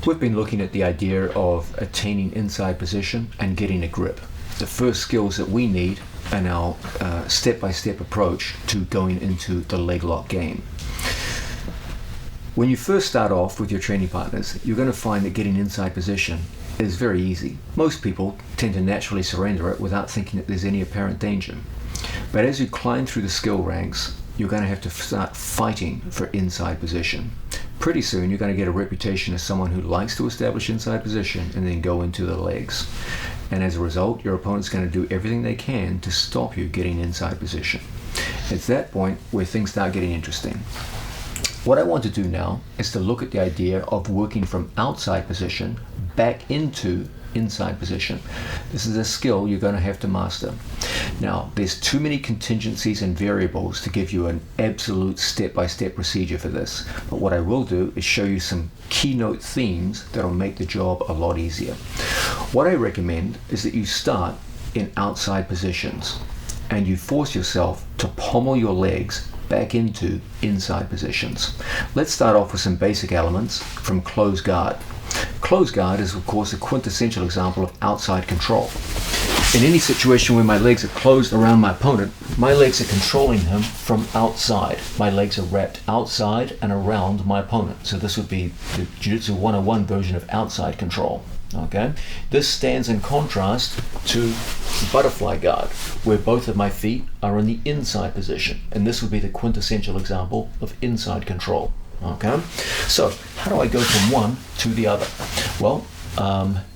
We've been looking at the idea of attaining inside position and getting a grip. The first skills that we need in our step-by-step approach to going into the leg lock game. When you first start off with your training partners, you're going to find that getting inside position is very easy. Most people tend to naturally surrender it without thinking that there's any apparent danger. But as you climb through the skill ranks, you're going to have to start fighting for inside position. Pretty soon you're going to get a reputation as someone who likes to establish inside position and then go into the legs. And as a result, your opponent's going to do everything they can to stop you getting inside position. It's that point where things start getting interesting. What I want to do now is to look at the idea of working from outside position back into inside position. This is a skill you're going to have to master. Now, there's too many contingencies and variables to give you an absolute step-by-step procedure for this, but what I will do is show you some keynote themes that'll make the job a lot easier. What I recommend is that you start in outside positions and you force yourself to pommel your legs back into inside positions. Let's start off with some basic elements from closed guard. Closed guard is of course a quintessential example of outside control. In any situation where my legs are closed around my opponent, my legs are controlling him from outside. My legs are wrapped outside and around my opponent. So this would be the Jiu-Jitsu 101 version of outside control. Okay, this stands in contrast to butterfly guard, where both of my feet are in the inside position, and this would be the quintessential example of inside control. Okay, so how do I go from one to the other? Well,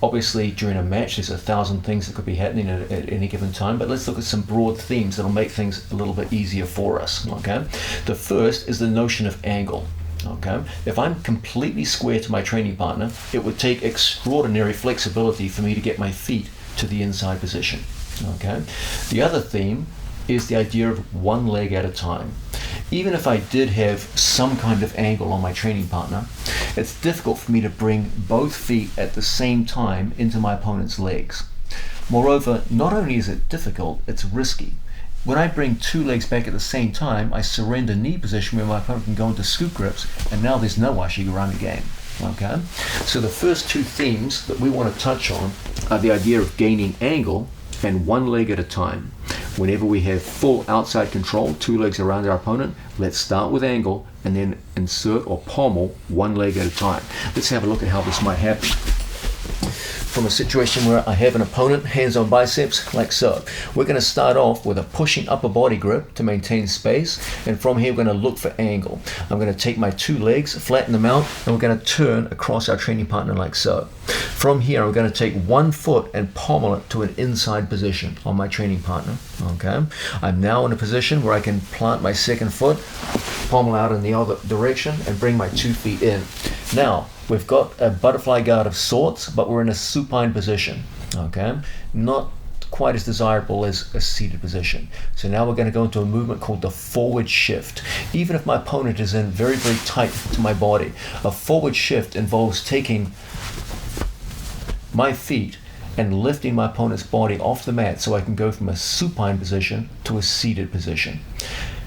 obviously during a match there's 1,000 things that could be happening at any given time, but let's look at some broad themes that'll make things a little bit easier for us. Okay, the first is the notion of angle. Okay, if I'm completely square to my training partner, it would take extraordinary flexibility for me to get my feet to the inside position. Okay, the other theme is the idea of one leg at a time. Even if I did have some kind of angle on my training partner, it's difficult for me to bring both feet at the same time into my opponent's legs. Moreover, not only is it difficult, it's risky. When I bring two legs back at the same time, I surrender knee position where my opponent can go into scoop grips, and now there's no Ashigurami game. Okay? So the first two themes that we want to touch on are the idea of gaining angle and one leg at a time. Whenever we have full outside control, two legs around our opponent, let's start with angle and then insert or pommel one leg at a time. Let's have a look at how this might happen. From a situation where I have an opponent, hands on biceps, like so. We're going to start off with a pushing upper body grip to maintain space, and from here we're going to look for angle. I'm going to take my two legs, flatten them out, and we're going to turn across our training partner like so. From here, we're going to take one foot and pommel it to an inside position on my training partner. Okay, I'm now in a position where I can plant my second foot, pommel out in the other direction, and bring my 2 feet in. Now, we've got a butterfly guard of sorts, but we're in a supine position. Okay, not quite as desirable as a seated position. So now we're going to go into a movement called the forward shift. Even if my opponent is in very, very tight to my body, a forward shift involves taking my feet and lifting my opponent's body off the mat so I can go from a supine position to a seated position.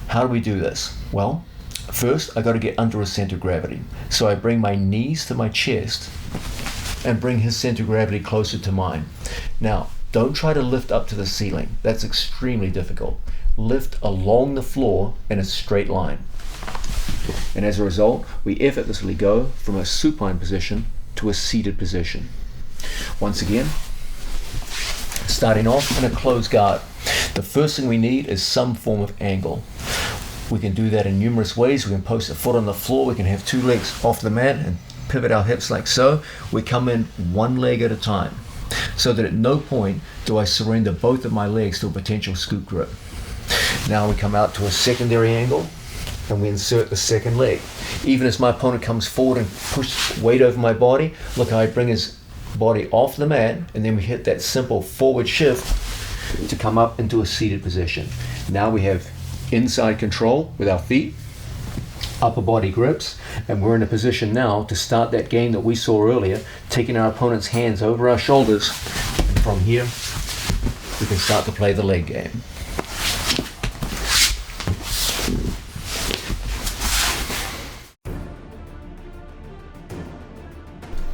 How do we do this? Well, first I got to get under a center of gravity. So I bring my knees to my chest and bring his center of gravity closer to mine. Now, don't try to lift up to the ceiling. That's extremely difficult. Lift along the floor in a straight line. And as a result, we effortlessly go from a supine position to a seated position. Once again, starting off in a closed guard. The first thing we need is some form of angle. We can do that in numerous ways. We can post a foot on the floor. We can have two legs off the mat and pivot our hips like so. We come in one leg at a time, so that at no point do I surrender both of my legs to a potential scoop grip. Now we come out to a secondary angle and we insert the second leg. Even as my opponent comes forward and pushes weight over my body, look how I bring his body off the mat, and then we hit that simple forward shift to come up into a seated position. Now we have inside control with our feet, upper body grips, and we're in a position now to start that game that we saw earlier, taking our opponent's hands over our shoulders, and from here we can start to play the leg game.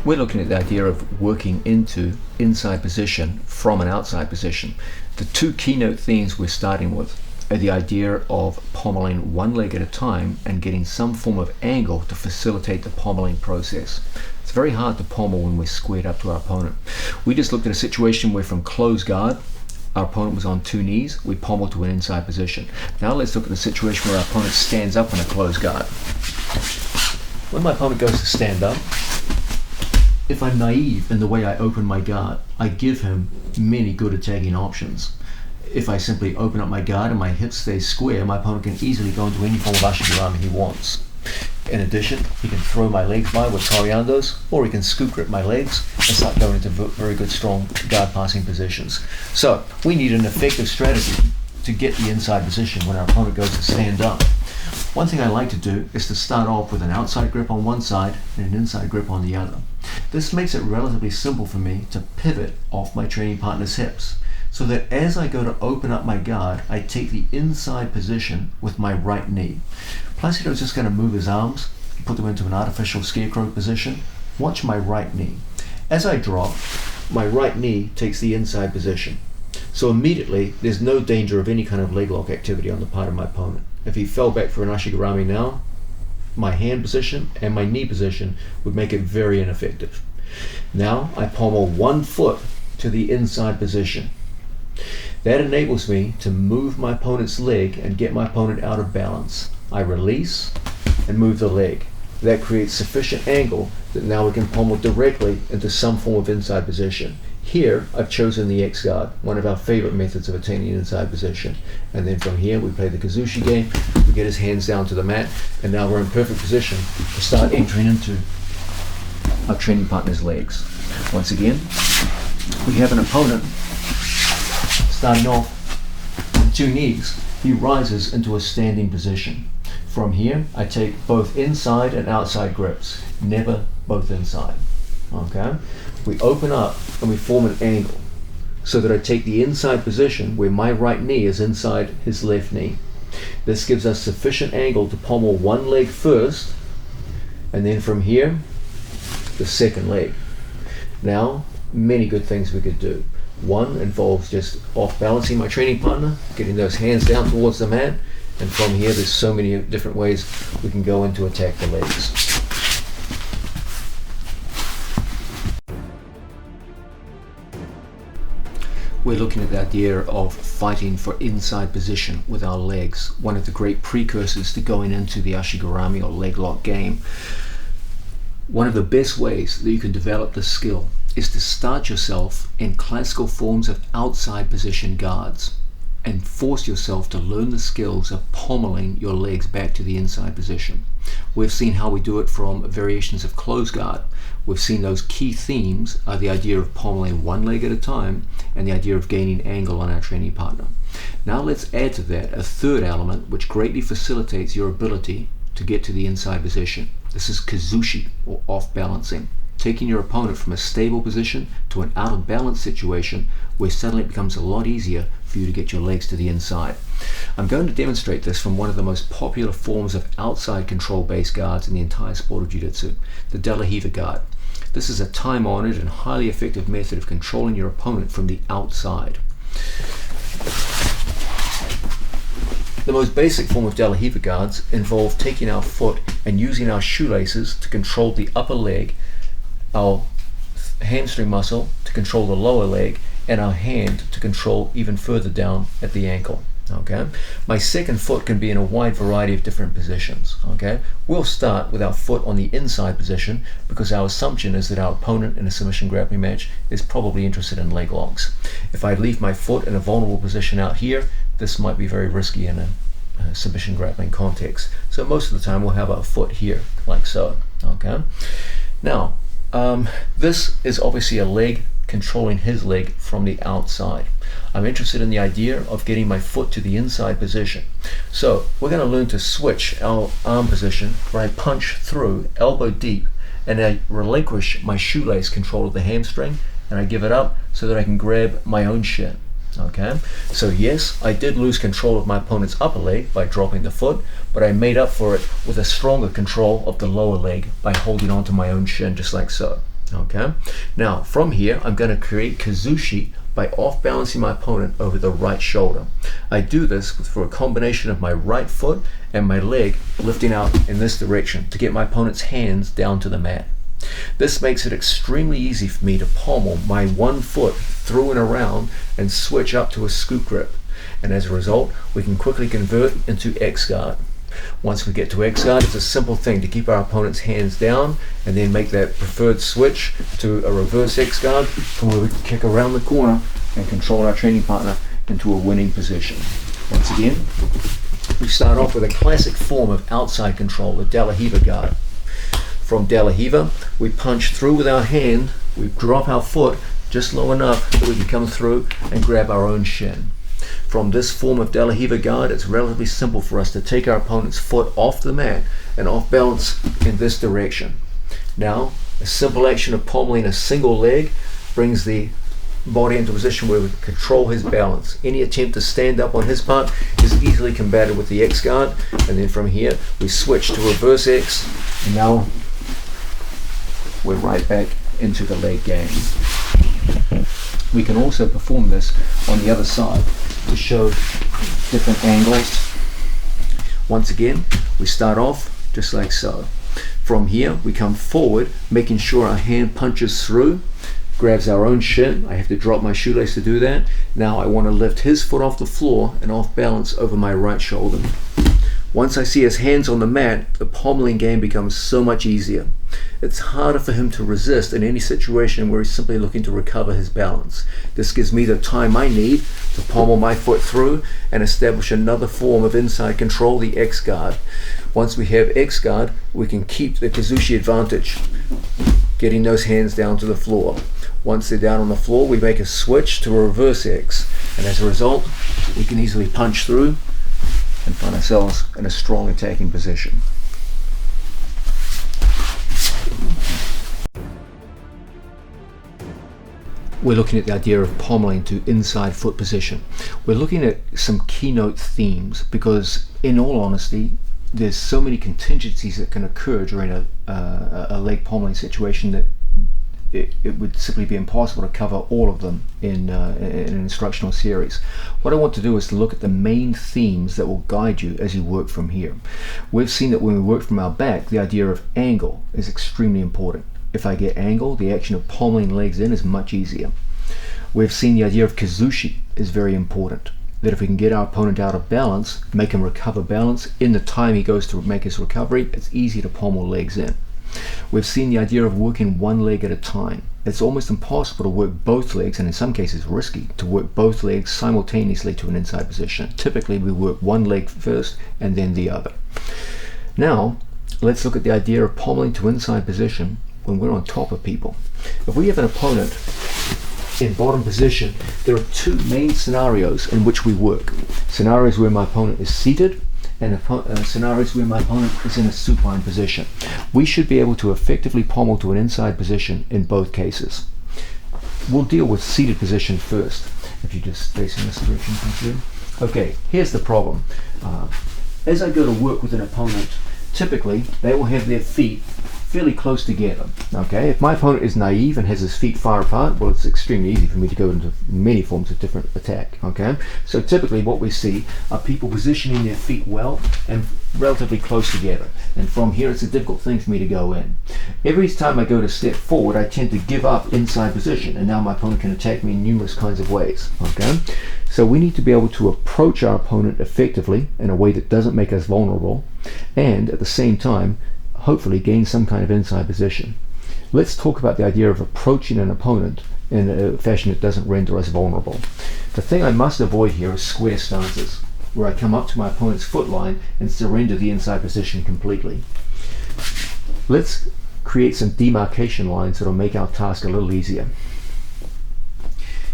We're looking at the idea of working into inside position from an outside position. The two keynote themes we're starting with are the idea of pommeling one leg at a time and getting some form of angle to facilitate the pommeling process. It's very hard to pommel when we're squared up to our opponent. We just looked at a situation where from closed guard, our opponent was on two knees, we pommeled to an inside position. Now let's look at the situation where our opponent stands up in a closed guard. When my opponent goes to stand up, if I'm naive in the way I open my guard, I give him many good attacking options. If I simply open up my guard and my hips stay square, my opponent can easily go into any form of ashigarami he wants. In addition, he can throw my legs by with corianders, or he can scoop grip my legs and start going into very good strong guard passing positions. So we need an effective strategy to get the inside position when our opponent goes to stand up. One thing I like to do is to start off with an outside grip on one side and an inside grip on the other. This makes it relatively simple for me to pivot off my training partner's hips, so that as I go to open up my guard, I take the inside position with my right knee. Placido's just going to move his arms, put them into an artificial scarecrow position. Watch my right knee. As I drop, my right knee takes the inside position. So immediately, there's no danger of any kind of leg lock activity on the part of my opponent. If he fell back for an ashigarami now, my hand position and my knee position would make it very ineffective. Now I pommel one foot to the inside position. That enables me to move my opponent's leg and get my opponent out of balance. I release and move the leg. That creates sufficient angle that now we can pommel directly into some form of inside position. Here I've chosen the X guard, one of our favorite methods of attaining an inside position. And then from here we play the Kazushi game, we get his hands down to the mat, and now we're in perfect position to start entering into our training partner's legs. Once again, we have an opponent starting off with two knees. He rises into a standing position. From here, I take both inside and outside grips, never both inside. Okay? We open up and we form an angle so that I take the inside position where my right knee is inside his left knee. This gives us sufficient angle to pommel one leg first, and then from here, the second leg. Now, many good things we could do. One involves just off balancing my training partner, getting those hands down towards the mat, and from here there's so many different ways we can go in to attack the legs. We're looking at the idea of fighting for inside position with our legs, one of the great precursors to going into the ashigarami or leg lock game. One of the best ways that you can develop this skill is to start yourself in classical forms of outside position guards and force yourself to learn the skills of pommeling your legs back to the inside position. We've seen how we do it from variations of closed guard. We've seen those key themes are the idea of pommeling one leg at a time and the idea of gaining angle on our training partner. Now let's add to that a third element which greatly facilitates your ability to get to the inside position. This is Kazushi, or off balancing. Taking your opponent from a stable position to an out of balance situation where suddenly it becomes a lot easier for you to get your legs to the inside. I'm going to demonstrate this from one of the most popular forms of outside control based guards in the entire sport of Jiu-Jitsu, the De La Riva guard. This is a time-honored and highly effective method of controlling your opponent from the outside. The most basic form of De La Riva guards involve taking our foot and using our shoelaces to control the upper leg, our hamstring muscle to control the lower leg, and our hand to control even further down at the ankle. Okay, my second foot can be in a wide variety of different positions. Okay, we'll start with our foot on the inside position because our assumption is that our opponent in a submission grappling match is probably interested in leg locks. If I leave my foot in a vulnerable position out here, this might be very risky in a submission grappling context. So most of the time we'll have our foot here, like so. Okay, now this is obviously a leg controlling his leg from the outside. I'm interested in the idea of getting my foot to the inside position. So we're going to learn to switch our arm position where I punch through elbow deep and I relinquish my shoelace control of the hamstring and I give it up so that I can grab my own shin. Okay, so yes, I did lose control of my opponent's upper leg by dropping the foot, but I made up for it with a stronger control of the lower leg by holding onto my own shin just like so. Okay, now from here I'm going to create kazushi by off-balancing my opponent over the right shoulder. I do this for a combination of my right foot and my leg lifting out in this direction to get my opponent's hands down to the mat. This makes it extremely easy for me to pommel my one foot through and around and switch up to a scoop grip. And as a result, we can quickly convert into X guard. Once we get to X guard, it's a simple thing to keep our opponent's hands down and then make that preferred switch to a reverse X guard from where we can kick around the corner and control our training partner into a winning position. Once again, we start off with a classic form of outside control, the De La Riva guard. From De La Riva, we punch through with our hand, we drop our foot just low enough that we can come through and grab our own shin. From this form of De La Riva guard, it's relatively simple for us to take our opponent's foot off the mat and off balance in this direction. Now, a simple action of pommeling a single leg brings the body into a position where we can control his balance. Any attempt to stand up on his part is easily combated with the X guard, and then from here we switch to reverse X, and now we're right back into the leg game. We can also perform this on the other side to show different angles. Once again, we start off just like so. From here, we come forward, making sure our hand punches through, grabs our own shin. I have to drop my shoelace to do that. Now I want to lift his foot off the floor and off balance over my right shoulder. Once I see his hands on the mat, the pommeling game becomes so much easier. It's harder for him to resist in any situation where he's simply looking to recover his balance. This gives me the time I need to pommel my foot through and establish another form of inside control, the X guard. Once we have X guard, we can keep the kazushi advantage, getting those hands down to the floor. Once they're down on the floor, we make a switch to a reverse X, and as a result, we can easily punch through and find ourselves in a strong attacking position. We're looking at the idea of pommeling to inside foot position. We're looking at some keynote themes because, in all honesty, there's so many contingencies that can occur during a leg pommeling situation that it would simply be impossible to cover all of them in an instructional series. What I want to do is to look at the main themes that will guide you as you work from here. We've seen that when we work from our back, the idea of angle is extremely important. If I get angle, the action of pommeling legs in is much easier. We've seen the idea of kazushi is very important. That if we can get our opponent out of balance, make him recover balance, in the time he goes to make his recovery, it's easy to pommel legs in. We've seen the idea of working one leg at a time. It's almost impossible to work both legs, and in some cases risky, to work both legs simultaneously to an inside position. Typically we work one leg first and then the other. Now, let's look at the idea of pommeling to inside position when we're on top of people. If we have an opponent in bottom position, there are two main scenarios in which we work. Scenarios where my opponent is seated and scenarios where my opponent is in a supine position. We should be able to effectively pommel to an inside position in both cases. We'll deal with seated position first. If you just face in this direction, thank you. Okay, here's the problem. As I go to work with an opponent, typically they will have their feet fairly close together. Okay, if my opponent is naive and has his feet far apart, well, it's extremely easy for me to go into many forms of different attack. Okay, so typically what we see are people positioning their feet well and relatively close together, and from here it's a difficult thing for me to go in. Every time I go to step forward, I tend to give up inside position, and now my opponent can attack me in numerous kinds of ways. Okay, so we need to be able to approach our opponent effectively in a way that doesn't make us vulnerable, and at the same time hopefully gain some kind of inside position. Let's talk about the idea of approaching an opponent in a fashion that doesn't render us vulnerable. The thing I must avoid here is square stances, where I come up to my opponent's foot line and surrender the inside position completely. Let's create some demarcation lines that will make our task a little easier.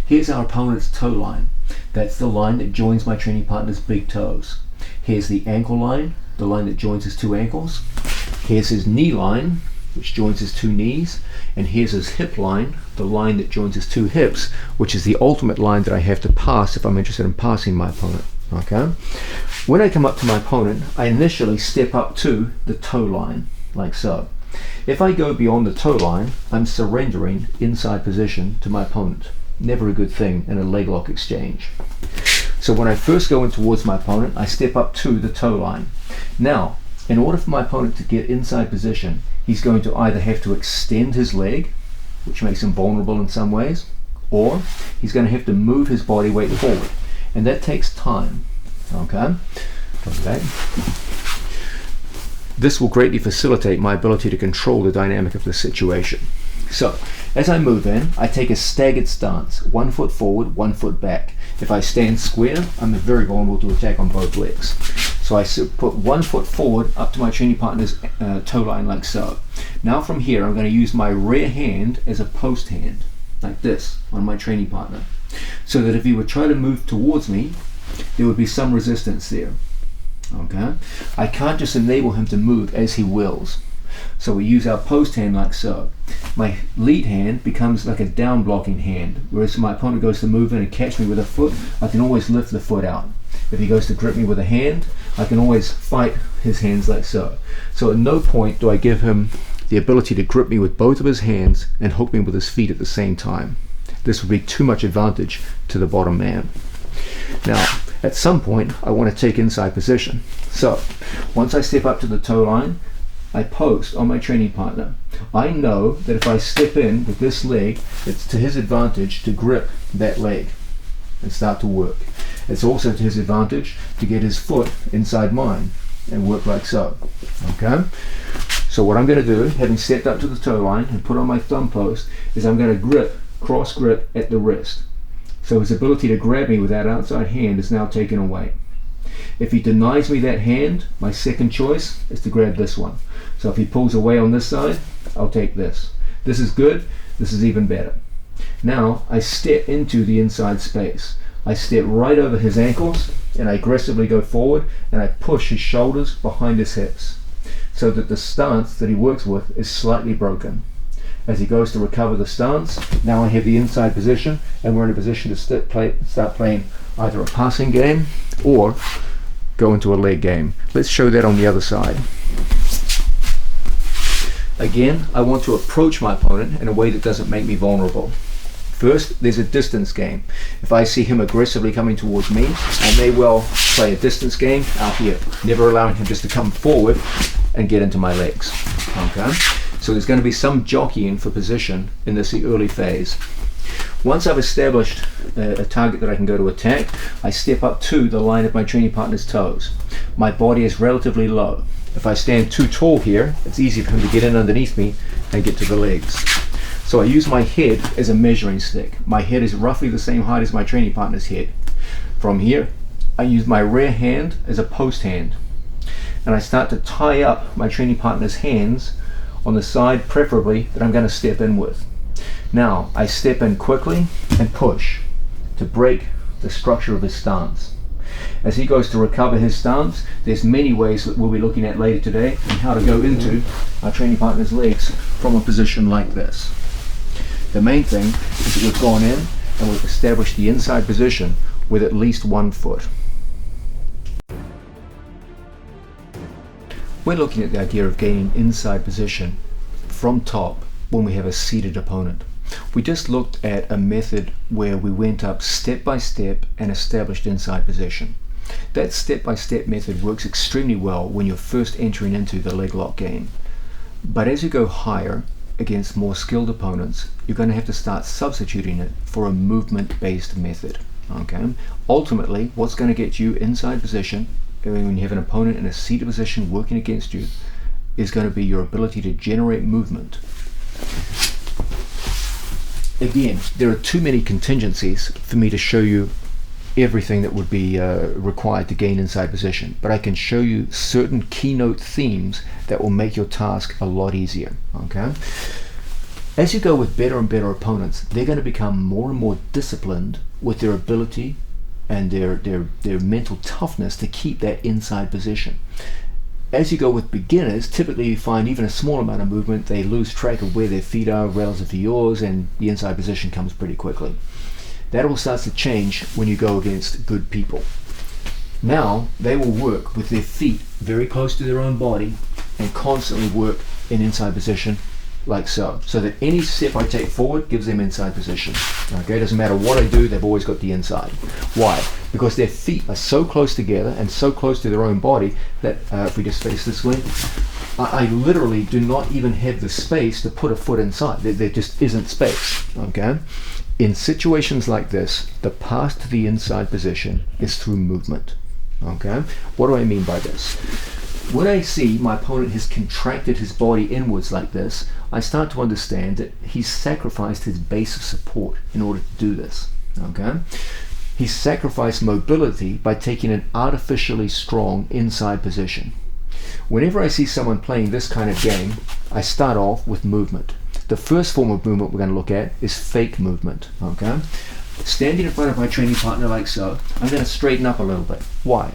Here's our opponent's toe line. That's the line that joins my training partner's big toes. Here's the ankle line, the line that joins his two ankles. Here's his knee line, which joins his two knees, and here's his hip line, the line that joins his two hips, which is the ultimate line that I have to pass if I'm interested in passing my opponent. Okay? When I come up to my opponent, I initially step up to the toe line, like so. If I go beyond the toe line, I'm surrendering inside position to my opponent. Never a good thing in a leg lock exchange. So when I first go in towards my opponent, I step up to the toe line. Now, in order for my opponent to get inside position, he's going to either have to extend his leg, which makes him vulnerable in some ways, or he's going to have to move his body weight forward. And that takes time. Okay? This will greatly facilitate my ability to control the dynamic of the situation. So, as I move in, I take a staggered stance, 1 foot forward, 1 foot back. If I stand square, I'm very vulnerable to attack on both legs. So I put 1 foot forward up to my training partner's toe line like so. Now from here, I'm going to use my rear hand as a post hand, like this, on my training partner. So that if he would try to move towards me, there would be some resistance there. Okay? I can't just enable him to move as he wills. So we use our post hand like so. My lead hand becomes like a down blocking hand, whereas if my opponent goes to move in and catch me with a foot, I can always lift the foot out. If he goes to grip me with a hand, I can always fight his hands like so. So at no point do I give him the ability to grip me with both of his hands and hook me with his feet at the same time. This would be too much advantage to the bottom man. Now, at some point, I want to take inside position. So, once I step up to the toe line, I post on my training partner. I know that if I step in with this leg, it's to his advantage to grip that leg and start to work. It's also to his advantage to get his foot inside mine and work like so. Okay? So what I'm going to do, having stepped up to the toe line and put on my thumb post, is I'm going to grip, cross grip at the wrist. So his ability to grab me with that outside hand is now taken away. If he denies me that hand, my second choice is to grab this one. So if he pulls away on this side, I'll take this. This is good, this is even better. Now I step into the inside space. I step right over his ankles and I aggressively go forward and I push his shoulders behind his hips so that the stance that he works with is slightly broken. As he goes to recover the stance, now I have the inside position and we're in a position to start playing either a passing game or go into a leg game. Let's show that on the other side. Again, I want to approach my opponent in a way that doesn't make me vulnerable. First, there's a distance game. If I see him aggressively coming towards me, I may well play a distance game out here, never allowing him just to come forward and get into my legs. Okay? So there's going to be some jockeying for position in this early phase. Once I've established a target that I can go to attack, I step up to the line of my training partner's toes. My body is relatively low. If I stand too tall here, it's easy for him to get in underneath me and get to the legs. So I use my head as a measuring stick. My head is roughly the same height as my training partner's head. From here, I use my rear hand as a post hand. And I start to tie up my training partner's hands on the side, preferably, that I'm going to step in with. Now, I step in quickly and push to break the structure of his stance. As he goes to recover his stance, there's many ways that we'll be looking at later today on how to go into our training partner's legs from a position like this. The main thing is that we've gone in and we've established the inside position with at least 1 foot. We're looking at the idea of gaining inside position from top when we have a seated opponent. We just looked at a method where we went up step by step and established inside position. That step-by-step method works extremely well when you're first entering into the leg lock game. But as you go higher against more skilled opponents, you're going to have to start substituting it for a movement-based method. Okay? Ultimately, what's going to get you inside position when you have an opponent in a seated position working against you is going to be your ability to generate movement. Again, there are too many contingencies for me to show you everything that would be required to gain inside position, but I can show you certain keynote themes that will make your task a lot easier. Okay? As you go with better and better opponents, they're going to become more and more disciplined with their ability and their mental toughness to keep that inside position. As you go with beginners, typically you find even a small amount of movement, they lose track of where their feet are relative to yours, and the inside position comes pretty quickly. That all starts to change when you go against good people. Now they will work with their feet very close to their own body and constantly work in inside position like so. So that any step I take forward gives them inside position. Okay, it doesn't matter what I do, they've always got the inside. Why? Because their feet are so close together and so close to their own body that if we just face this way, I literally do not even have the space to put a foot inside. There just isn't space. Okay? In situations like this, the path to the inside position is through movement. Okay? What do I mean by this? When I see my opponent has contracted his body inwards like this, I start to understand that he's sacrificed his base of support in order to do this. Okay? He's sacrificed mobility by taking an artificially strong inside position. Whenever I see someone playing this kind of game, I start off with movement. The first form of movement we're going to look at is fake movement. Okay? Standing in front of my training partner like so, I'm going to straighten up a little bit. Why?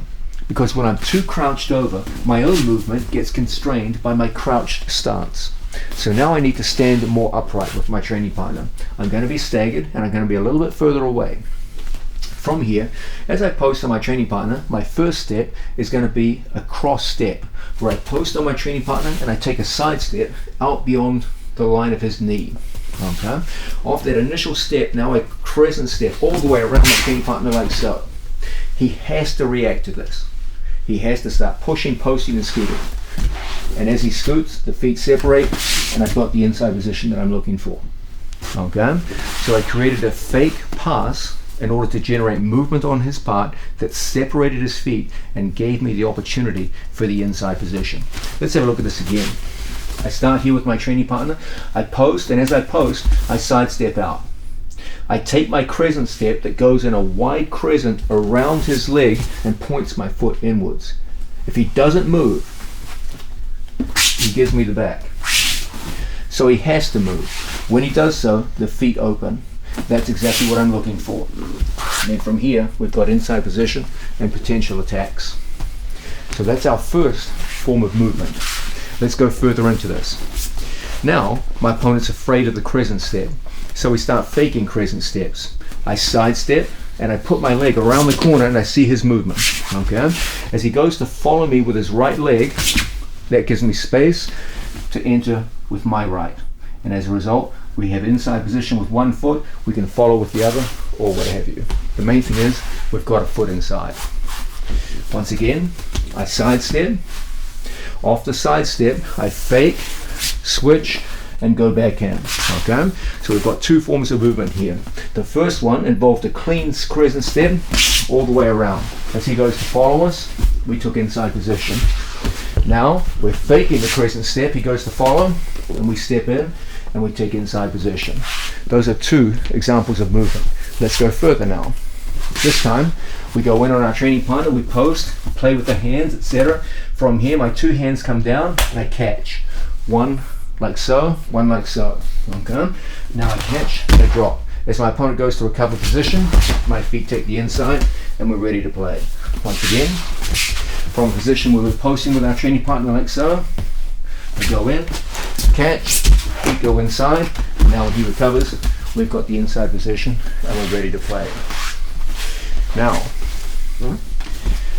Because when I'm too crouched over, my own movement gets constrained by my crouched stance. So now I need to stand more upright with my training partner. I'm going to be staggered and I'm going to be a little bit further away. From here, as I post on my training partner, my first step is going to be a cross step, where I post on my training partner and I take a side step out beyond the line of his knee. Okay? Off that initial step, now I crescent step all the way around my training partner like so. He has to react to this. He has to start pushing, posting, and scooting. And as he scoots, the feet separate, and I've got the inside position that I'm looking for. Okay? So I created a fake pass in order to generate movement on his part that separated his feet and gave me the opportunity for the inside position. Let's have a look at this again. I start here with my training partner, I post, and as I post, I sidestep out. I take my crescent step that goes in a wide crescent around his leg and points my foot inwards. If he doesn't move, he gives me the back. So he has to move. When he does so, the feet open. That's exactly what I'm looking for. And then from here, we've got inside position and potential attacks. So that's our first form of movement. Let's go further into this. Now, my opponent's afraid of the crescent step. So we start faking crescent steps. I sidestep and I put my leg around the corner and I see his movement. Okay? As he goes to follow me with his right leg, that gives me space to enter with my right. And as a result, we have inside position with one foot, we can follow with the other, or what have you. The main thing is, we've got a foot inside. Once again, I sidestep. Off the sidestep, I fake, switch, and go back in. Okay? So we've got two forms of movement here. The first one involved a clean crescent step all the way around. As he goes to follow us, we took inside position. Now, we're faking the crescent step, he goes to follow, and we step in, and we take inside position. Those are two examples of movement. Let's go further now. This time, we go in on our training partner, we post, play with the hands, etc. From here, my two hands come down, and I catch. One like so, one like so. Okay? Now I catch, and I drop. As my opponent goes to recover position, my feet take the inside, and we're ready to play. Once again, from a position where we're posting with our training partner like so, we go in, catch, feet go inside, and now when he recovers, we've got the inside position, and we're ready to play. Now,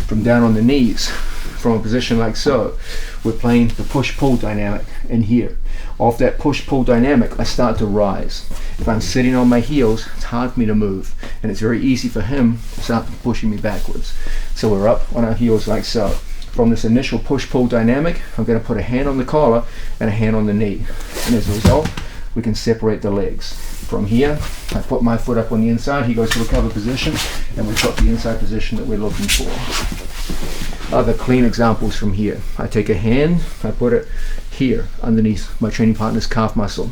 from down on the knees, from a position like so, we're playing the push-pull dynamic in here. Off that push-pull dynamic, I start to rise. If I'm sitting on my heels, it's hard for me to move, and it's very easy for him to start pushing me backwards. So we're up on our heels like so. From this initial push-pull dynamic, I'm going to put a hand on the collar and a hand on the knee. And as a result, we can separate the legs. From here, I put my foot up on the inside, he goes to recover position, and we've got the inside position that we're looking for. Other clean examples from here. I take a hand, I put it here underneath my training partner's calf muscle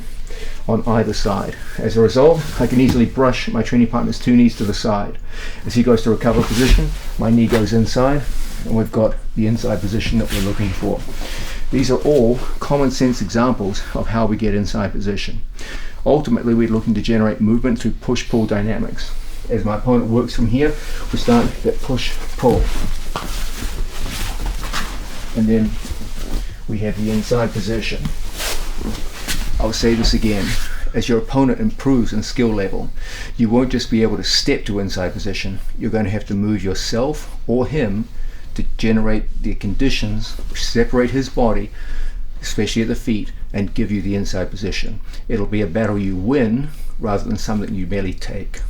on either side. As a result, I can easily brush my training partner's two knees to the side. As he goes to recover position, my knee goes inside, and we've got the inside position that we're looking for. These are all common sense examples of how we get inside position. Ultimately, we're looking to generate movement through push-pull dynamics. As my opponent works from here, we start that push-pull. And then we have the inside position. I'll say this again. As your opponent improves in skill level, you won't just be able to step to inside position. You're going to have to move yourself or him to generate the conditions which separate his body especially at the feet, and give you the inside position. It'll be a battle you win rather than something you merely take.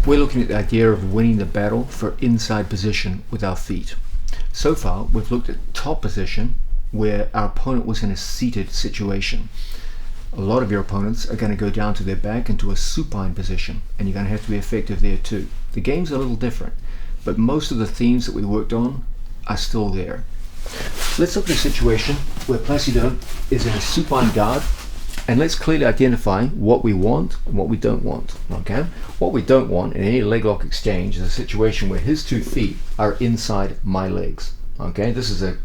We're looking at the idea of winning the battle for inside position with our feet. So far, we've looked at top position where our opponent was in a seated situation. A lot of your opponents are going to go down to their back into a supine position, and you're going to have to be effective there too. The game's a little different, but most of the themes that we worked on are still there. Let's look at a situation where Placido is in a supine guard, and let's clearly identify what we want and what we don't want. Okay? What we don't want in any leg lock exchange is a situation where his 2 feet are inside my legs. Okay? This is an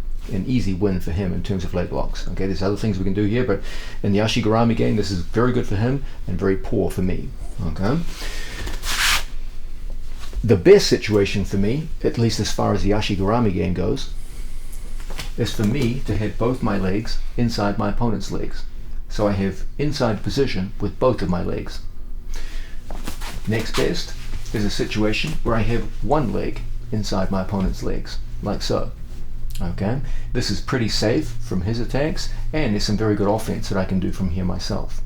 easy win for him in terms of leg locks. Okay? There's other things we can do here, but in the Ashigarami game, this is very good for him and very poor for me. Okay? The best situation for me, at least as far as the Ashigarami game goes, is for me to have both my legs inside my opponent's legs. So I have inside position with both of my legs. Next best is a situation where I have one leg inside my opponent's legs, like so. Okay, this is pretty safe from his attacks, and there's some very good offense that I can do from here myself.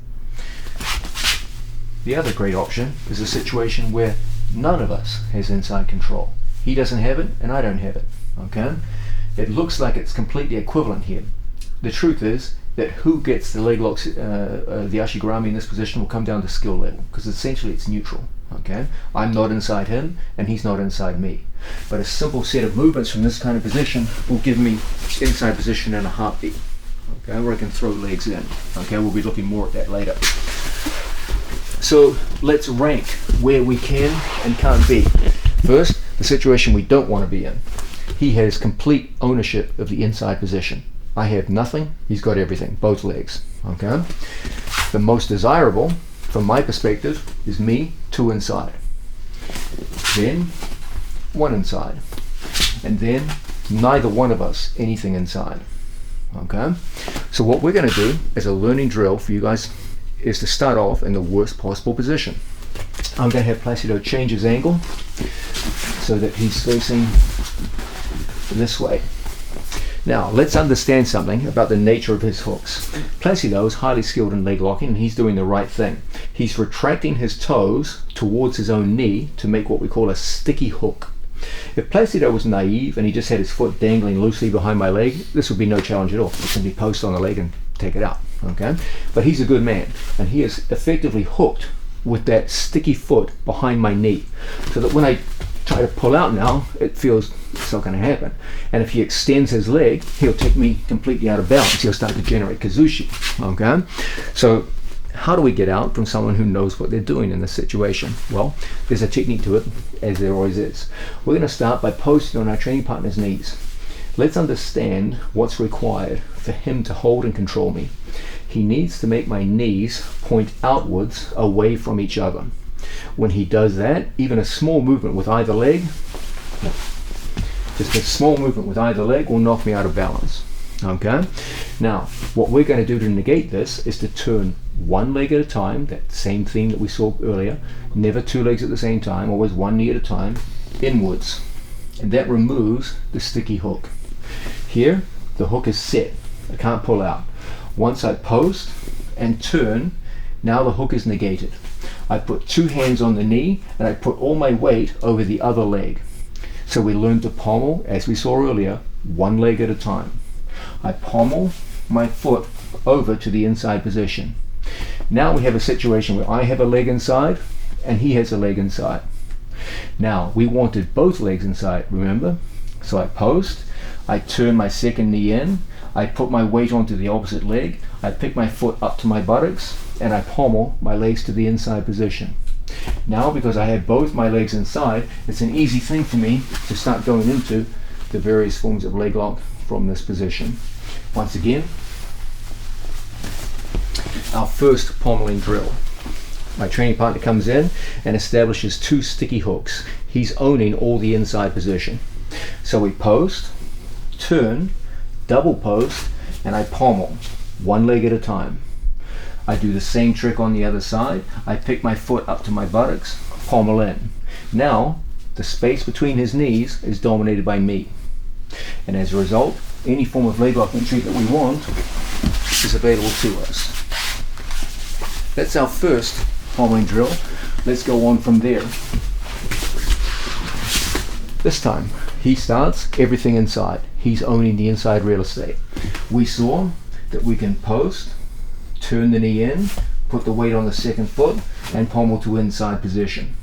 The other great option is a situation where none of us has inside control. He doesn't have it, and I don't have it. Okay, it looks like it's completely equivalent here. The truth is that who gets the leg locks, the Ashigarami in this position will come down to skill level, because essentially it's neutral. Okay, I'm not inside him and he's not inside me, but a simple set of movements from this kind of position will give me inside position in a heartbeat. Okay, where I can throw legs in. Okay, we'll be looking more at that later. So let's rank where we can and can't be. First, the situation we don't want to be in. He has complete ownership of the inside position. I have nothing, he's got everything, both legs. Okay? The most desirable, from my perspective, is me, 2 inside. Then 1 inside. And then neither one of us anything inside. Okay? So what we're going to do as a learning drill for you guys is to start off in the worst possible position. I'm going to have Placido change his angle so that he's facing this way. Now, let's understand something about the nature of his hooks. Placido is highly skilled in leg locking, and he's doing the right thing. He's retracting his toes towards his own knee to make what we call a sticky hook. If Placido was naive and he just had his foot dangling loosely behind my leg, this would be no challenge at all. He can be post on the leg and take it out. Okay? But he's a good man, and he is effectively hooked with that sticky foot behind my knee, so that when I try to pull out now, it feels it's not going to happen. And if he extends his leg, he'll take me completely out of balance. He'll start to generate kazushi. Okay? So how do we get out from someone who knows what they're doing in this situation? Well, there's a technique to it, as there always is. We're going to start by posting on our training partner's knees. Let's understand what's required for him to hold and control me. He needs to make my knees point outwards away from each other. When he does that, even a small movement with either leg, just a small movement with either leg will knock me out of balance. Okay? Now, what we're going to do to negate this is to turn one leg at a time, that same theme that we saw earlier, never 2 legs at the same time, always 1 knee at a time, inwards. And that removes the sticky hook. Here, the hook is set. I can't pull out. Once I post and turn, now the hook is negated. I put 2 hands on the knee and I put all my weight over the other leg. So we learn to pommel, as we saw earlier, 1 leg at a time. I pommel my foot over to the inside position. Now we have a situation where I have a leg inside and he has a leg inside. Now, we wanted both legs inside, remember? So I post, I turn my second knee in, I put my weight onto the opposite leg, I pick my foot up to my buttocks, and I pommel my legs to the inside position. Now, because I have both my legs inside, it's an easy thing for me to start going into the various forms of leg lock from this position. Once again, our first pommeling drill. My training partner comes in and establishes 2 sticky hooks. He's owning all the inside position. So we post, turn, double post, and I pommel 1 leg at a time. I do the same trick on the other side. I pick my foot up to my buttocks, pommel in. Now, the space between his knees is dominated by me. And as a result, any form of leg lock entry that we want is available to us. That's our first pommeling drill. Let's go on from there. This time, he starts everything inside. He's owning the inside real estate. We saw that we can post, turn the knee in, put the weight on the second foot, and pommel to inside position.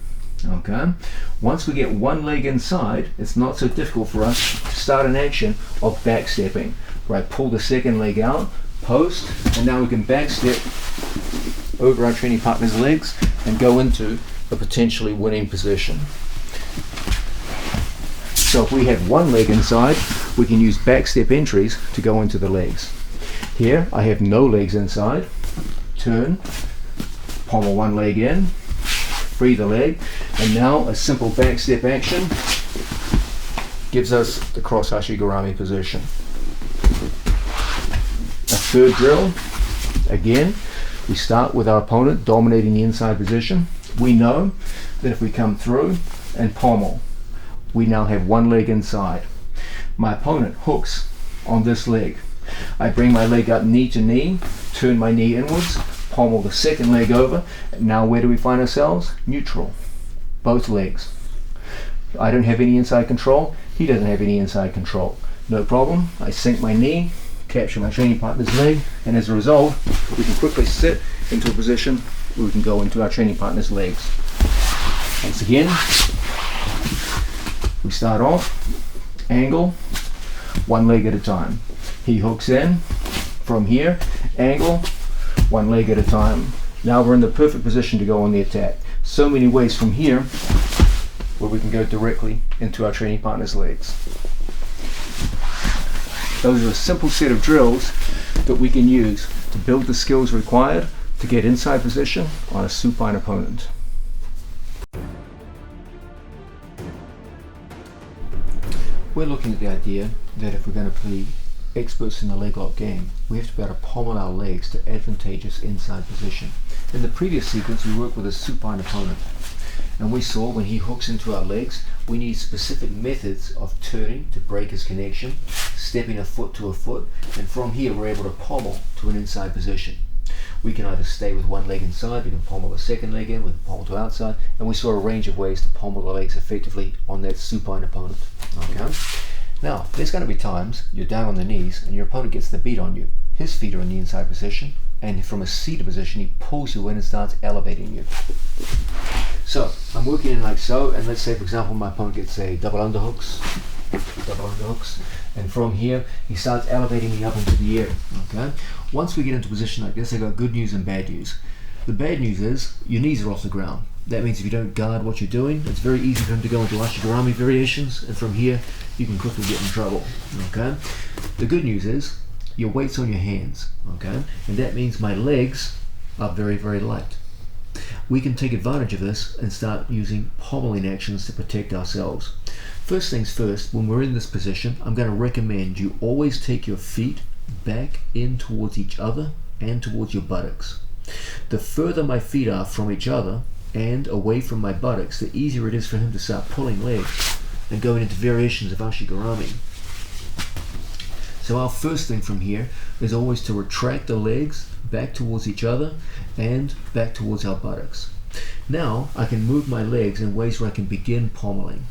Okay. Once we get one leg inside, it's not so difficult for us to start an action of back stepping. Right, pull the second leg out, post, and now we can back step over our training partner's legs and go into a potentially winning position. So if we have one leg inside, we can use back step entries to go into the legs. Here I have no legs inside. Turn, pommel one leg in, free the leg, and now a simple back step action gives us the cross Hashigurami position. A third drill, again, we start with our opponent dominating the inside position. We know that if we come through and pommel, we now have one leg inside. My opponent hooks on this leg. I bring my leg up knee to knee, turn my knee inwards, pommel the second leg over. Now where do we find ourselves? Neutral. Both legs. I don't have any inside control. He doesn't have any inside control. No problem. I sink my knee, capture my training partner's leg, and as a result, we can quickly sit into a position where we can go into our training partner's legs. Once again, we start off, angle, one leg at a time. He hooks in, from here, angle, one leg at a time. Now we're in the perfect position to go on the attack. So many ways from here where we can go directly into our training partner's legs. Those are a simple set of drills that we can use to build the skills required to get inside position on a supine opponent. We're looking at the idea that if we're going to be experts in the leg lock game, we have to be able to pommel our legs to advantageous inside position. In the previous sequence, we worked with a supine opponent, and we saw when he hooks into our legs, we need specific methods of turning to break his connection, stepping a foot to a foot, and from here we're able to pommel to an inside position. We can either stay with one leg inside, we can pommel the second leg in, we can pommel to outside, and we saw a range of ways to pommel the legs effectively on that supine opponent. Okay. Now, there's going to be times you're down on the knees and your opponent gets the beat on you. His feet are in the inside position, and from a seated position, he pulls you in and starts elevating you. So, I'm working in like so, and let's say, for example, my opponent gets a double underhooks, and from here, he starts elevating me up into the air. Okay. Once we get into a position like this, I've got good news and bad news. The bad news is your knees are off the ground. That means if you don't guard what you're doing, it's very easy for him to go into Hashigurami variations, and from here you can quickly get in trouble. Okay. The good news is your weight's on your hands. Okay, and that means my legs are very, very light. We can take advantage of this and start using pommeling actions to protect ourselves. First things first, when we're in this position, I'm going to recommend you always take your feet back in towards each other and towards your buttocks. The further my feet are from each other and away from my buttocks, the easier it is for him to start pulling legs and going into variations of Hashigurami. So our first thing from here is always to retract the legs back towards each other and back towards our buttocks. Now I can move my legs in ways where I can begin pommeling.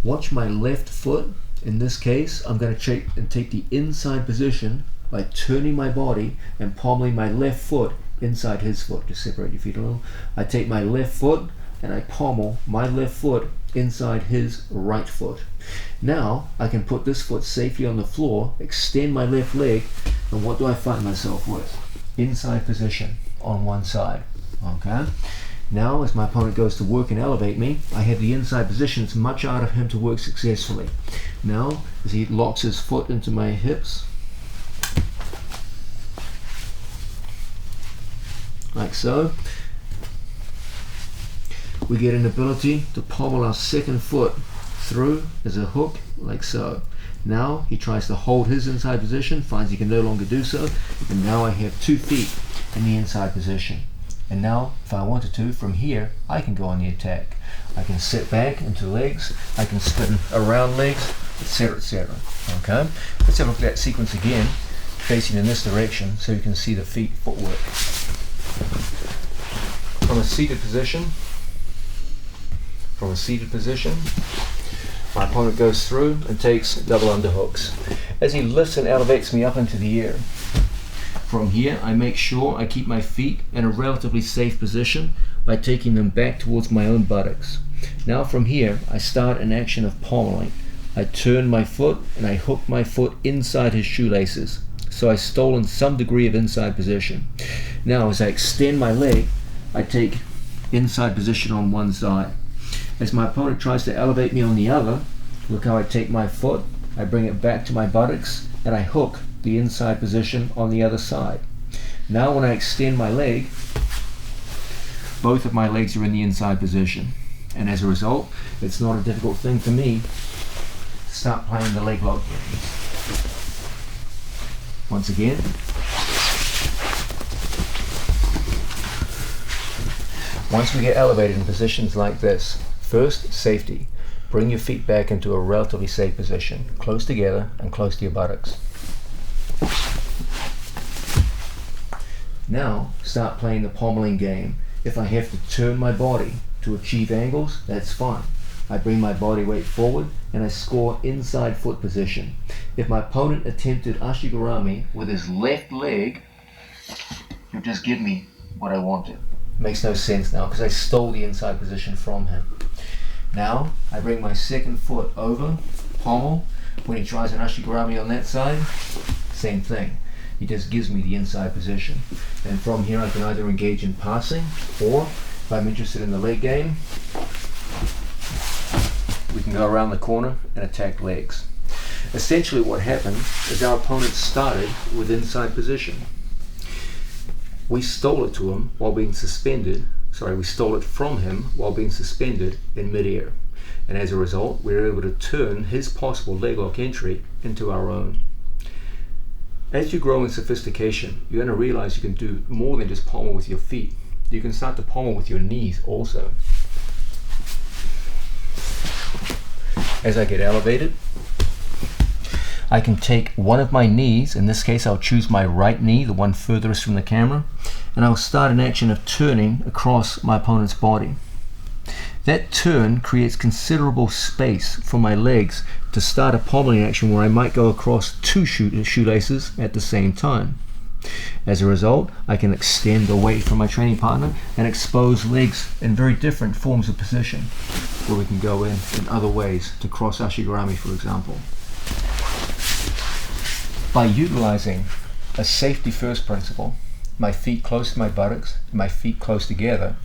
Watch my left foot. In this case, I'm going to take the inside position by turning my body and pommeling my left foot inside his foot. Just separate your feet a little. I take my left foot and I pommel my left foot inside his right foot. Now I can put this foot safely on the floor, extend my left leg, and what do I find myself with? Inside position on one side. Okay. Now as my opponent goes to work and elevate me, I have the inside position. It's much harder for him to work successfully. Now as he locks his foot into my hips, like so, we get an ability to pommel our second foot through as a hook, like so. Now he tries to hold his inside position, finds he can no longer do so, and now I have 2 feet in the inside position. And now, if I wanted to, from here, I can go on the attack. I can sit back into legs, I can spin around legs, etc., etc. Okay? Let's have a look at that sequence again, facing in this direction, so you can see the feet footwork. From a seated position, my opponent goes through and takes double underhooks. As he lifts and elevates me up into the air, from here I make sure I keep my feet in a relatively safe position by taking them back towards my own buttocks. Now from here I start an action of pommeling. I turn my foot and I hook my foot inside his shoelaces. So I've stolen some degree of inside position. Now as I extend my leg, I take inside position on one side. As my opponent tries to elevate me on the other, look how I take my foot, I bring it back to my buttocks, and I hook the inside position on the other side. Now when I extend my leg, both of my legs are in the inside position. And as a result, it's not a difficult thing for me to start playing the leg lock game. Once again, once we get elevated in positions like this, first, safety. Bring your feet back into a relatively safe position, close together and close to your buttocks. Now, start playing the pommeling game. If I have to turn my body to achieve angles, that's fine. I bring my body weight forward and I score inside foot position. If my opponent attempted Ashigarami with his left leg, he'll just give me what I wanted. Makes no sense now because I stole the inside position from him. Now I bring my second foot over, pommel. When he tries an Ashigarami on that side, same thing. He just gives me the inside position. And from here I can either engage in passing, or if I'm interested in the leg game, we can go around the corner and attack legs. Essentially what happened is our opponent started with inside position. We stole it to him while being suspended. We stole it from him while being suspended in midair. And as a result, we were able to turn his possible leg lock entry into our own. As you grow in sophistication, you're going to realize you can do more than just pommel with your feet. You can start to pommel with your knees also. As I get elevated, I can take one of my knees, in this case I'll choose my right knee, the one furthest from the camera, and I'll start an action of turning across my opponent's body. That turn creates considerable space for my legs to start a pommeling action where I might go across two shoelaces at the same time. As a result, I can extend away from my training partner and expose legs in very different forms of position, where we can go in other ways to cross Ashigarami, for example. By utilizing a safety first principle, my feet close to my buttocks, my feet close together,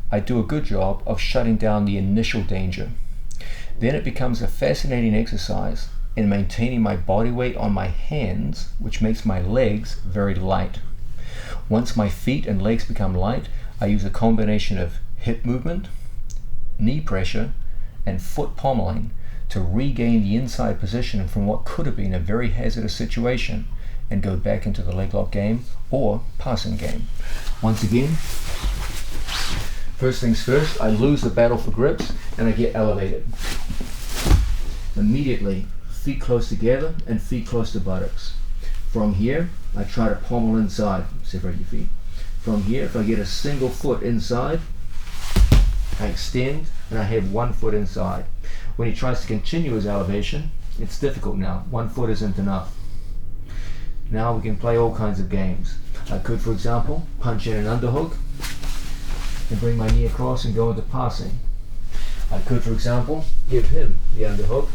I do a good job of shutting down the initial danger. Then it becomes a fascinating exercise in maintaining my body weight on my hands, which makes my legs very light. Once my feet and legs become light, I use a combination of hip movement, knee pressure, and foot pommeling to regain the inside position from what could have been a very hazardous situation and go back into the leg lock game or passing game. Once again, first things first, I lose the battle for grips and I get elevated. Immediately, feet close together and feet close to buttocks. From here, I try to pommel inside, separate your feet. From here, if I get a single foot inside, I extend and I have one foot inside. When he tries to continue his elevation, it's difficult now. One foot isn't enough. Now we can play all kinds of games. I could, for example, punch in an underhook and bring my knee across and go into passing. I could, for example, give him the underhook,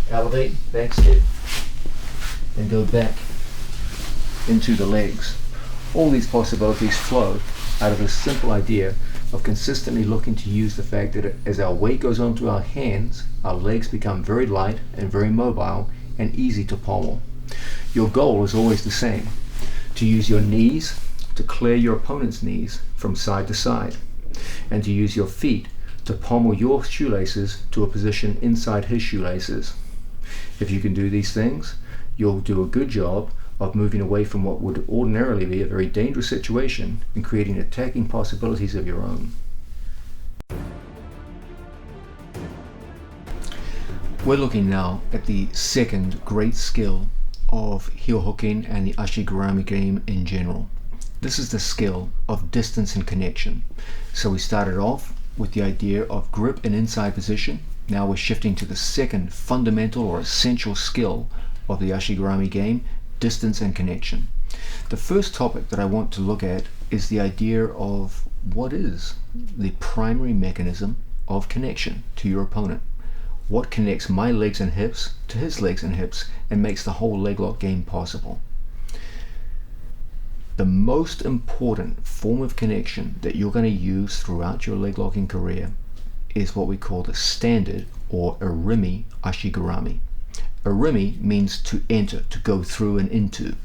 elevate, backstep, and go back into the legs. All these possibilities flow out of the simple idea of consistently looking to use the fact that as our weight goes onto our hands, our legs become very light and very mobile and easy to pommel. Your goal is always the same, to use your knees to clear your opponent's knees from side to side, and to use your feet to pommel your shoelaces to a position inside his shoelaces. If you can do these things, you'll do a good job of moving away from what would ordinarily be a very dangerous situation and creating attacking possibilities of your own. We're looking now at the second great skill of heel hooking and the Ashigurami game in general. This is the skill of distance and connection. So we started off with the idea of grip and inside position. Now we're shifting to the second fundamental or essential skill of the Ashigurami game, distance and connection. The first topic that I want to look at is the idea of what is the primary mechanism of connection to your opponent. What connects my legs and hips to his legs and hips and makes the whole leg lock game possible. The most important form of connection that you're going to use throughout your leg locking career is what we call the standard or Irimi Ashigurami. Irimi means to enter, to go through and into.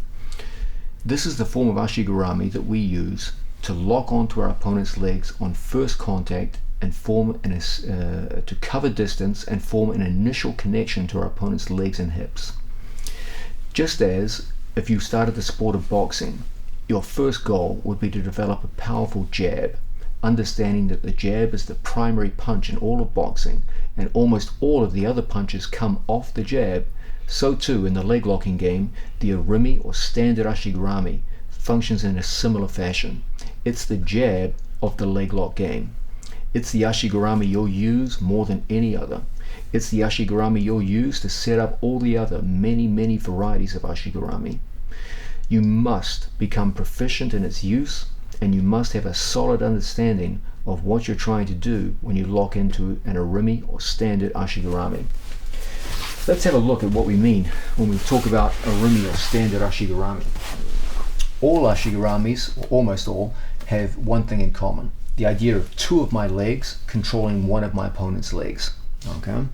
This is the form of Ashigurami that we use to lock onto our opponent's legs on first contact and form to cover distance and form an initial connection to our opponent's legs and hips. Just as if you started the sport of boxing, your first goal would be to develop a powerful jab, understanding that the jab is the primary punch in all of boxing and almost all of the other punches come off the jab. So too in the leg locking game, the Irimi or standard Ashigurami functions in a similar fashion. It's the jab of the leg lock game. It's the Ashigurami you'll use more than any other. It's the Ashigurami you'll use to set up all the other many varieties of Ashigurami. You must become proficient in its use, and you must have a solid understanding of what you're trying to do when you lock into an Irimi or standard Ashigurami. Let's have a look at what we mean when we talk about Irimi or standard Ashigurami. All Ashiguramis, or almost all, have one thing in common. The idea of two of my legs controlling one of my opponent's legs. Okay.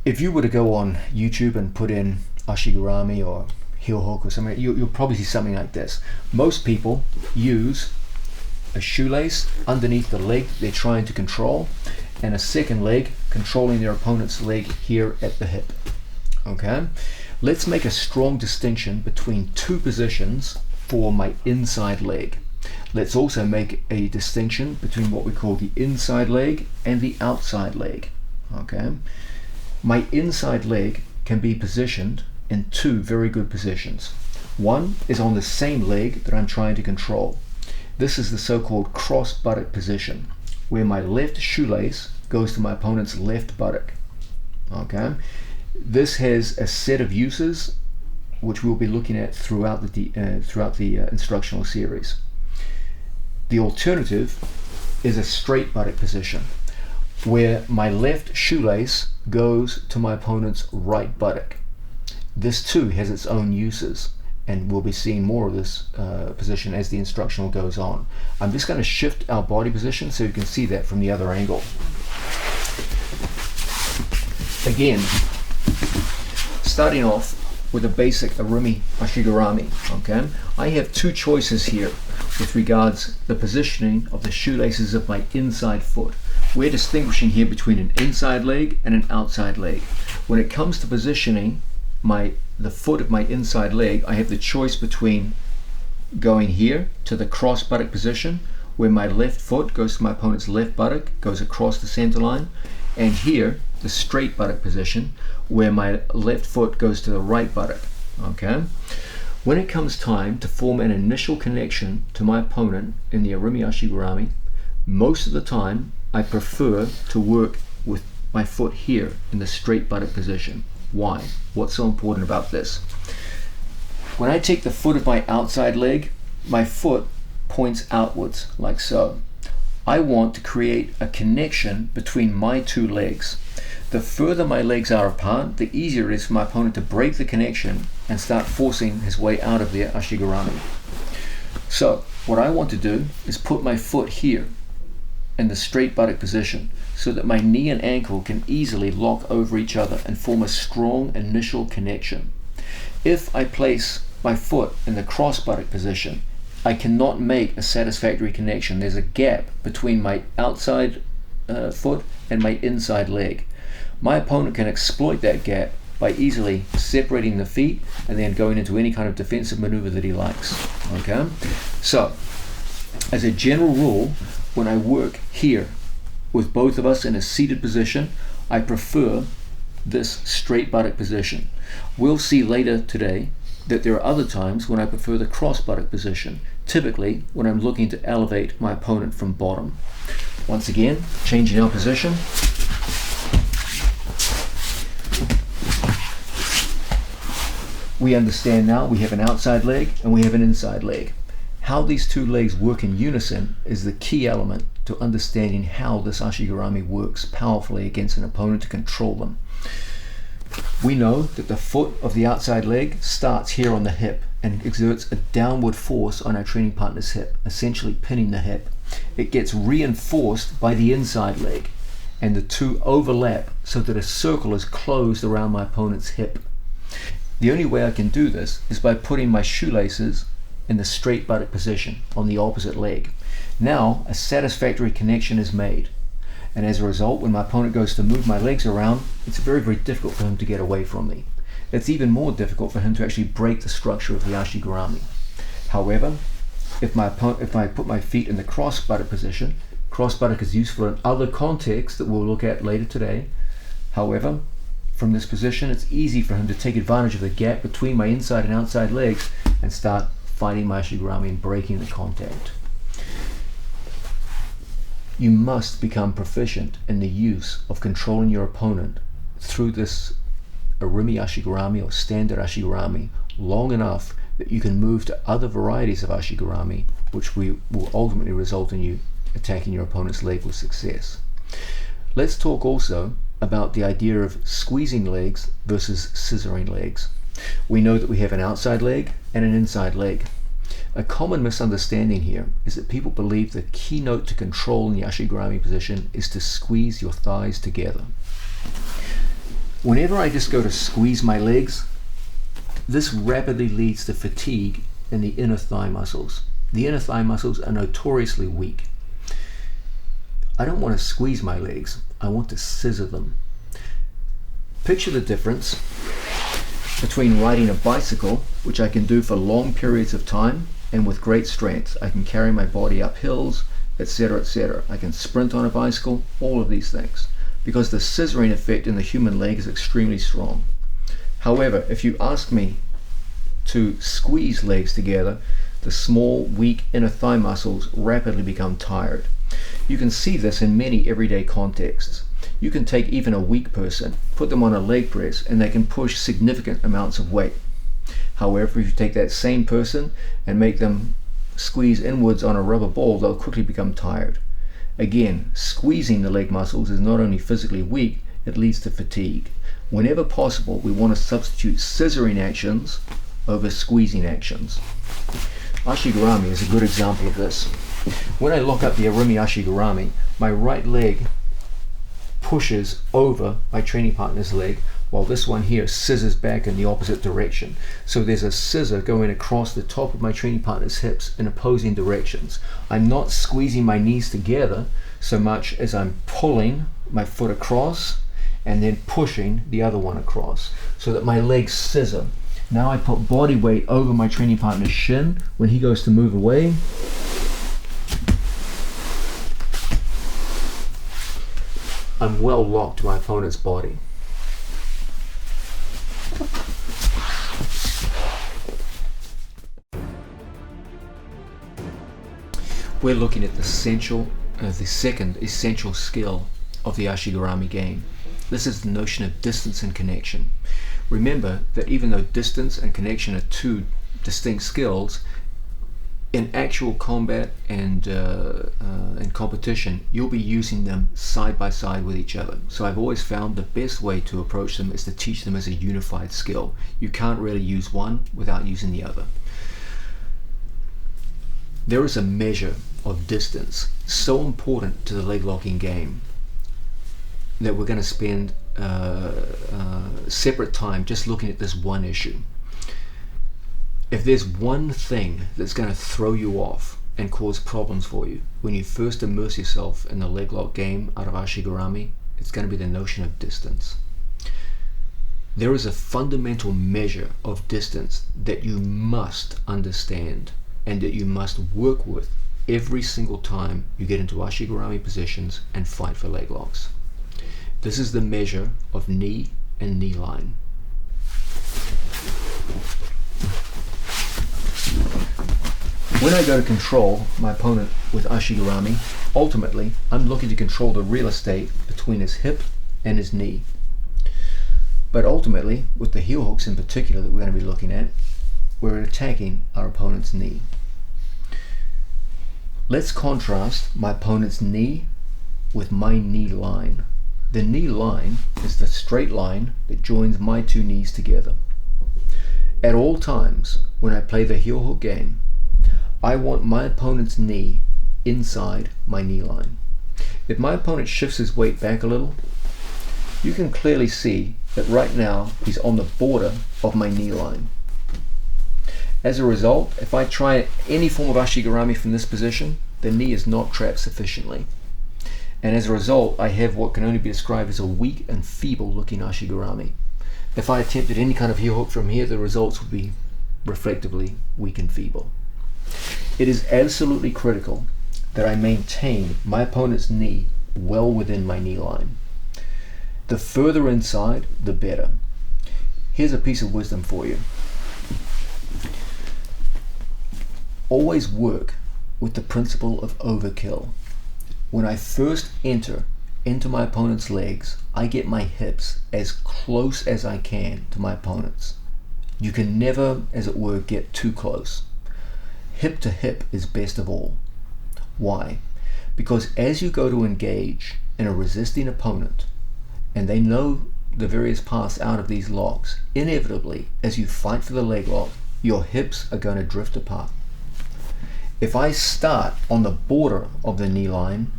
If you were to go on YouTube and put in Ashigurami or heel hook or something, you'll probably see something like this. Most people use a shoelace underneath the leg they're trying to control and a second leg controlling their opponent's leg here at the hip. Okay. Let's make a strong distinction between two positions for my inside leg. Let's also make a distinction between what we call the inside leg and the outside leg. Okay, my inside leg can be positioned in two very good positions. One is on the same leg that I'm trying to control. This is the so-called cross buttock position, where my left shoelace goes to my opponent's left buttock. Okay, this has a set of uses which we'll be looking at throughout the instructional series. The alternative is a straight buttock position, where my left shoelace goes to my opponent's right buttock. This too has its own uses, and we'll be seeing more of this position as the instructional goes on. I'm just going to shift our body position so you can see that from the other angle. Again, starting off with a basic Irimi Ashigurami. Okay, I have two choices here with regards the positioning of the shoelaces of my inside foot. We're distinguishing here between an inside leg and an outside leg. When it comes to positioning the foot of my inside leg, I have the choice between going here to the cross buttock position, where my left foot goes to my opponent's left buttock, goes across the center line, and here, the straight buttock position, where my left foot goes to the right buttock. Okay. When it comes time to form an initial connection to my opponent in the Irimi Ashigurami, most of the time I prefer to work with my foot here in the straight buttock position. Why? What's so important about this? When I take the foot of my outside leg, my foot points outwards like so. I want to create a connection between my two legs. The further my legs are apart, the easier it is for my opponent to break the connection and start forcing his way out of the Ashigurami. So what I want to do is put my foot here in the straight buttock position so that my knee and ankle can easily lock over each other and form a strong initial connection. If I place my foot in the cross buttock position, I cannot make a satisfactory connection. There's a gap between my outside foot and my inside leg. My opponent can exploit that gap by easily separating the feet and then going into any kind of defensive maneuver that he likes. Okay? So, as a general rule, when I work here with both of us in a seated position, I prefer this straight buttock position. We'll see later today that there are other times when I prefer the cross buttock position, typically when I'm looking to elevate my opponent from bottom. Once again, changing our position. We understand now we have an outside leg and we have an inside leg. How these two legs work in unison is the key element to understanding how this Ashigarami works powerfully against an opponent to control them. We know that the foot of the outside leg starts here on the hip and exerts a downward force on our training partner's hip, essentially pinning the hip. It gets reinforced by the inside leg, and the two overlap so that a circle is closed around my opponent's hip. The only way I can do this is by putting my shoelaces in the straight buttock position on the opposite leg. Now a satisfactory connection is made, and as a result, when my opponent goes to move my legs around, it's very, very difficult for him to get away from me. It's even more difficult for him to actually break the structure of the Ashigarami. However, if I put my feet in the cross buttock position, cross buttock is useful in other contexts that we'll look at later today. However, from this position, it's easy for him to take advantage of the gap between my inside and outside legs and start fighting my Ashigarami and breaking the contact. You must become proficient in the use of controlling your opponent through this Arumi Ashigarami or standard Ashigarami long enough that you can move to other varieties of Ashigarami, which will ultimately result in you attacking your opponent's leg with success. Let's talk also about the idea of squeezing legs versus scissoring legs. We know that we have an outside leg and an inside leg. A common misunderstanding here is that people believe the keynote to control in the Ashigarami position is to squeeze your thighs together. Whenever I just go to squeeze my legs, this rapidly leads to fatigue in the inner thigh muscles. The inner thigh muscles are notoriously weak. I don't want to squeeze my legs, I want to scissor them. Picture the difference between riding a bicycle, which I can do for long periods of time and with great strength. I can carry my body up hills, etc., etc. I can sprint on a bicycle, all of these things, because the scissoring effect in the human leg is extremely strong. However, if you ask me to squeeze legs together, the small, weak inner thigh muscles rapidly become tired. You can see this in many everyday contexts. You can take even a weak person, put them on a leg press, and they can push significant amounts of weight. However, if you take that same person and make them squeeze inwards on a rubber ball, they'll quickly become tired. Again, squeezing the leg muscles is not only physically weak, it leads to fatigue. Whenever possible, we want to substitute scissoring actions over squeezing actions. Ashigarami is a good example of this. When I lock up the Arumi Ashigarami, my right leg pushes over my training partner's leg, while this one here scissors back in the opposite direction. So there's a scissor going across the top of my training partner's hips in opposing directions. I'm not squeezing my knees together so much as I'm pulling my foot across and then pushing the other one across so that my legs scissor. Now I put body weight over my training partner's shin when he goes to move away. I'm well locked to my opponent's body. We're looking at the second essential skill of the Ashigarami game. This is the notion of distance and connection. Remember that even though distance and connection are two distinct skills, in actual combat and in competition, you'll be using them side by side with each other. So I've always found the best way to approach them is to teach them as a unified skill. You can't really use one without using the other. There is a measure of distance so important to the leg locking game that we're going to spend separate time just looking at this one issue. If there's one thing that's going to throw you off and cause problems for you when you first immerse yourself in the leg lock game out of Ashigarami, it's going to be the notion of distance. There is a fundamental measure of distance that you must understand and that you must work with every single time you get into Ashigarami positions and fight for leg locks. This is the measure of knee and knee line. When I go to control my opponent with Ashigarami, ultimately I'm looking to control the real estate between his hip and his knee. But ultimately, with the heel hooks in particular that we're going to be looking at, we're attacking our opponent's knee. Let's contrast my opponent's knee with my knee line. The knee line is the straight line that joins my two knees together. At all times, when I play the heel hook game, I want my opponent's knee inside my knee line. If my opponent shifts his weight back a little, you can clearly see that right now he's on the border of my knee line. As a result, if I try any form of Ashigarami from this position, the knee is not trapped sufficiently. And as a result, I have what can only be described as a weak and feeble looking Ashigarami. If I attempted any kind of heel hook from here, the results would be reflectively weak and feeble. It is absolutely critical that I maintain my opponent's knee well within my knee line. The further inside, the better. Here's a piece of wisdom for you. Always work with the principle of overkill. When I first enter into my opponent's legs, I get my hips as close as I can to my opponent's. You can never, as it were, get too close. Hip to hip is best of all. Why? Because as you go to engage in a resisting opponent, and they know the various paths out of these locks, inevitably, as you fight for the leg lock, your hips are going to drift apart. If I start on the border of the knee line,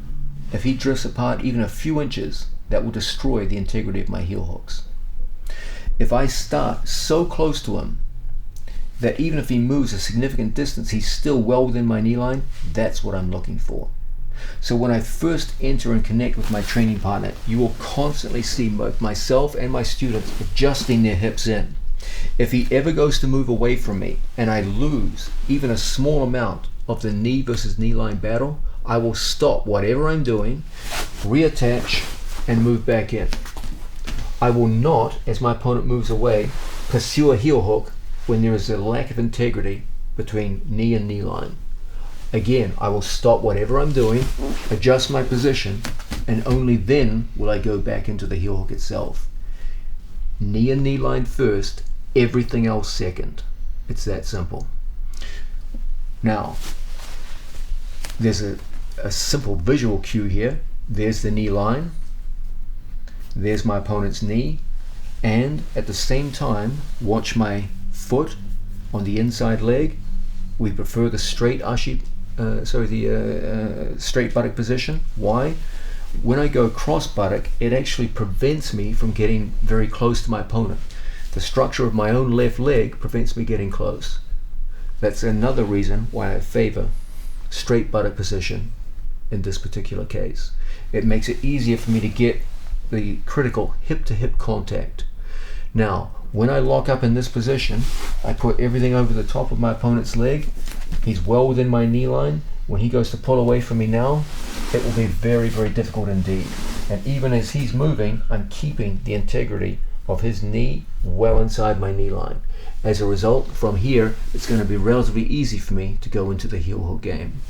if he drifts apart even a few inches, that will destroy the integrity of my heel hooks. If I start so close to him that even if he moves a significant distance, he's still well within my knee line, that's what I'm looking for. So when I first enter and connect with my training partner, you will constantly see both myself and my students adjusting their hips in. If he ever goes to move away from me and I lose even a small amount of the knee versus knee line battle, I will stop whatever I'm doing, reattach, and move back in. I will not, as my opponent moves away, pursue a heel hook when there is a lack of integrity between knee and knee line. Again, I will stop whatever I'm doing, adjust my position, and only then will I go back into the heel hook itself. Knee and knee line first, everything else second. It's that simple. Now, there's a simple visual cue here. There's the knee line, there's my opponent's knee, and at the same time, watch my foot on the inside leg. We prefer the straight straight buttock position. Why? When I go cross buttock, it actually prevents me from getting very close to my opponent. The structure of my own left leg prevents me getting close. That's another reason why I favor straight buttock position in this particular case. It makes it easier for me to get the critical hip to hip contact. Now, when I lock up in this position, I put everything over the top of my opponent's leg. He's well within my knee line. When he goes to pull away from me now, it will be very, very difficult indeed. And even as he's moving, I'm keeping the integrity of his knee well inside my knee line. As a result, from here, it's going to be relatively easy for me to go into the heel hook game.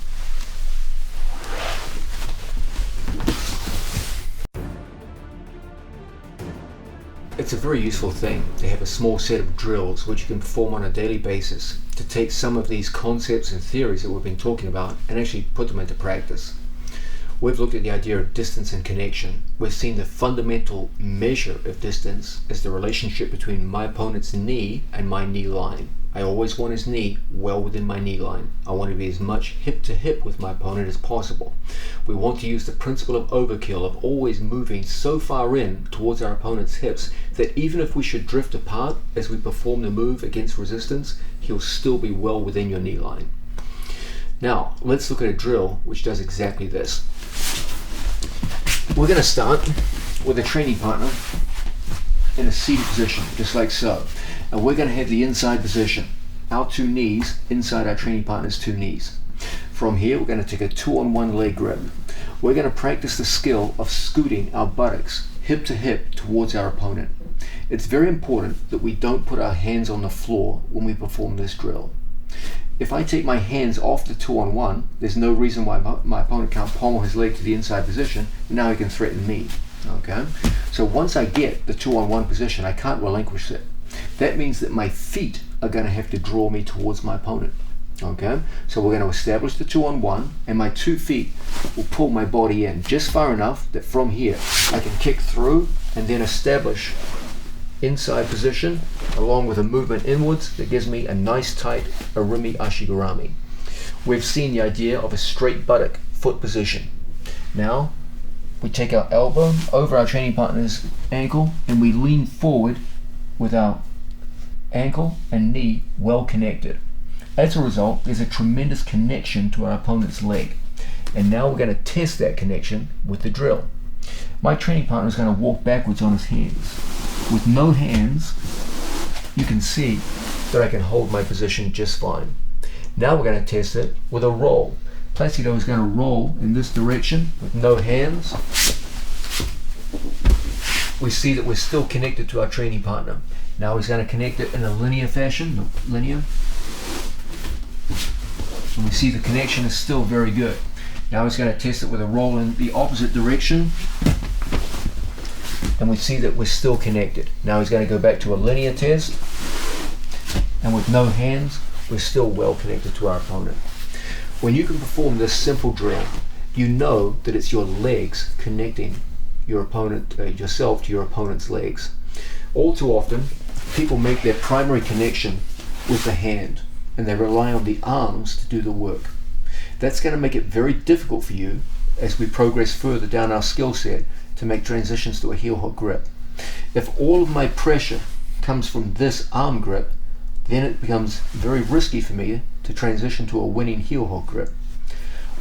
It's a very useful thing to have a small set of drills which you can perform on a daily basis to take some of these concepts and theories that we've been talking about and actually put them into practice. We've looked at the idea of distance and connection. We've seen the fundamental measure of distance as the relationship between my opponent's knee and my knee line. I always want his knee well within my knee line. I want to be as much hip to hip with my opponent as possible. We want to use the principle of overkill, of always moving so far in towards our opponent's hips that even if we should drift apart as we perform the move against resistance, he'll still be well within your knee line. Now, let's look at a drill which does exactly this. We're going to start with a training partner in a seated position, just like so. And we're going to have the inside position, our two knees inside our training partner's two knees. From here, we're going to take a 2-on-1 leg grip. We're going to practice the skill of scooting our buttocks hip to hip towards our opponent. It's very important that we don't put our hands on the floor when we perform this drill. If I take my hands off the 2-on-1, there's no reason why my opponent can't pommel his leg to the inside position, and now he can threaten me. Okay? So once I get the 2-on-1 position, I can't relinquish it. That means that my feet are going to have to draw me towards my opponent. Okay? So we're going to establish the 2-on-1, and my 2 feet will pull my body in just far enough that from here I can kick through and then establish inside position along with a movement inwards that gives me a nice tight Arimi Ashigarami. We've seen the idea of a straight buttock foot position. Now we take our elbow over our training partner's ankle and we lean forward with our ankle and knee well connected. As a result, there's a tremendous connection to our opponent's leg. And now we're going to test that connection with the drill. My training partner is going to walk backwards on his hands. With no hands, you can see that I can hold my position just fine. Now we're going to test it with a roll. Placido is going to roll in this direction with no hands. We see that we're still connected to our training partner. Now he's going to connect it in a linear fashion, linear. And we see the connection is still very good. Now he's going to test it with a roll in the opposite direction. And we see that we're still connected. Now he's going to go back to a linear test. And with no hands, we're still well connected to our opponent. When you can perform this simple drill, you know that it's your legs connecting your opponent, yourself to your opponent's legs. All too often, people make their primary connection with the hand, and they rely on the arms to do the work. That's going to make it very difficult for you as we progress further down our skill set to make transitions to a heel hook grip. If all of my pressure comes from this arm grip, then it becomes very risky for me to transition to a winning heel hook grip.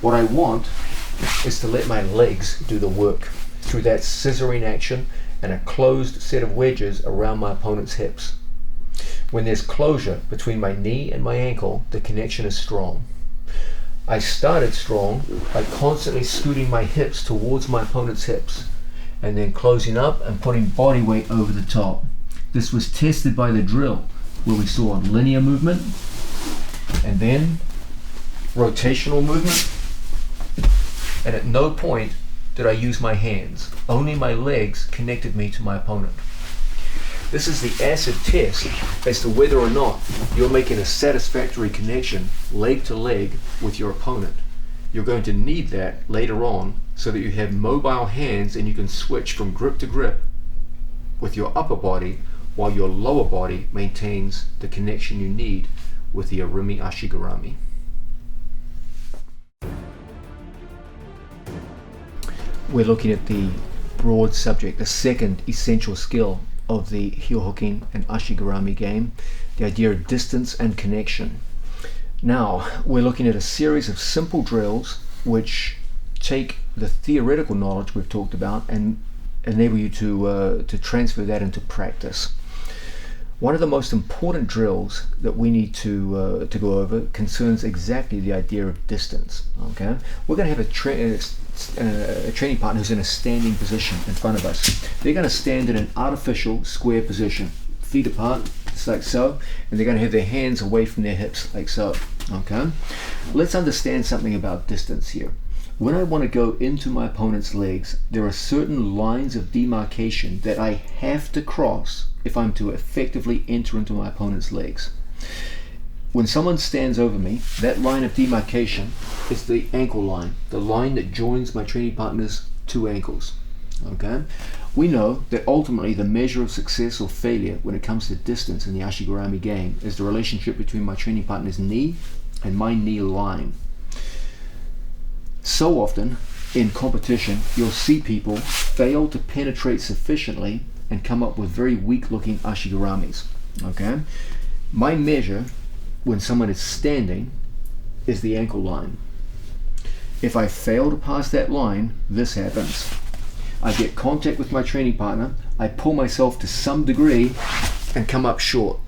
What I want is to let my legs do the work through that scissoring action and a closed set of wedges around my opponent's hips. When there's closure between my knee and my ankle, the connection is strong. I started strong by constantly scooting my hips towards my opponent's hips and then closing up and putting body weight over the top. This was tested by the drill where we saw linear movement and then rotational movement, and at no point did I use my hands. Only my legs connected me to my opponent. This is the acid test as to whether or not you're making a satisfactory connection leg to leg with your opponent. You're going to need that later on so that you have mobile hands and you can switch from grip to grip with your upper body while your lower body maintains the connection you need with the Arimi Ashigarami. We're looking at the broad subject, the second essential skill of the heel hooking and Ashigarami game, the idea of distance and connection. Now, we're looking at a series of simple drills which take the theoretical knowledge we've talked about and enable you to transfer that into practice. One of the most important drills that we need to go over concerns exactly the idea of distance. Okay, we're going to have a training partner who's in a standing position in front of us. They're going to stand in an artificial square position, feet apart, just like so, and they're going to have their hands away from their hips, like so. Okay, let's understand something about distance here. When I want to go into my opponent's legs, there are certain lines of demarcation that I have to cross if I'm to effectively enter into my opponent's legs. When someone stands over me, that line of demarcation is the ankle line, the line that joins my training partner's two ankles. Okay? We know that ultimately the measure of success or failure when it comes to distance in the Ashigarami game is the relationship between my training partner's knee and my knee line. So often in competition, you'll see people fail to penetrate sufficiently and come up with very weak looking Ashigaramis. Okay? My measure when someone is standing is the ankle line. If I fail to pass that line, this happens. I get contact with my training partner, I pull myself to some degree and come up short.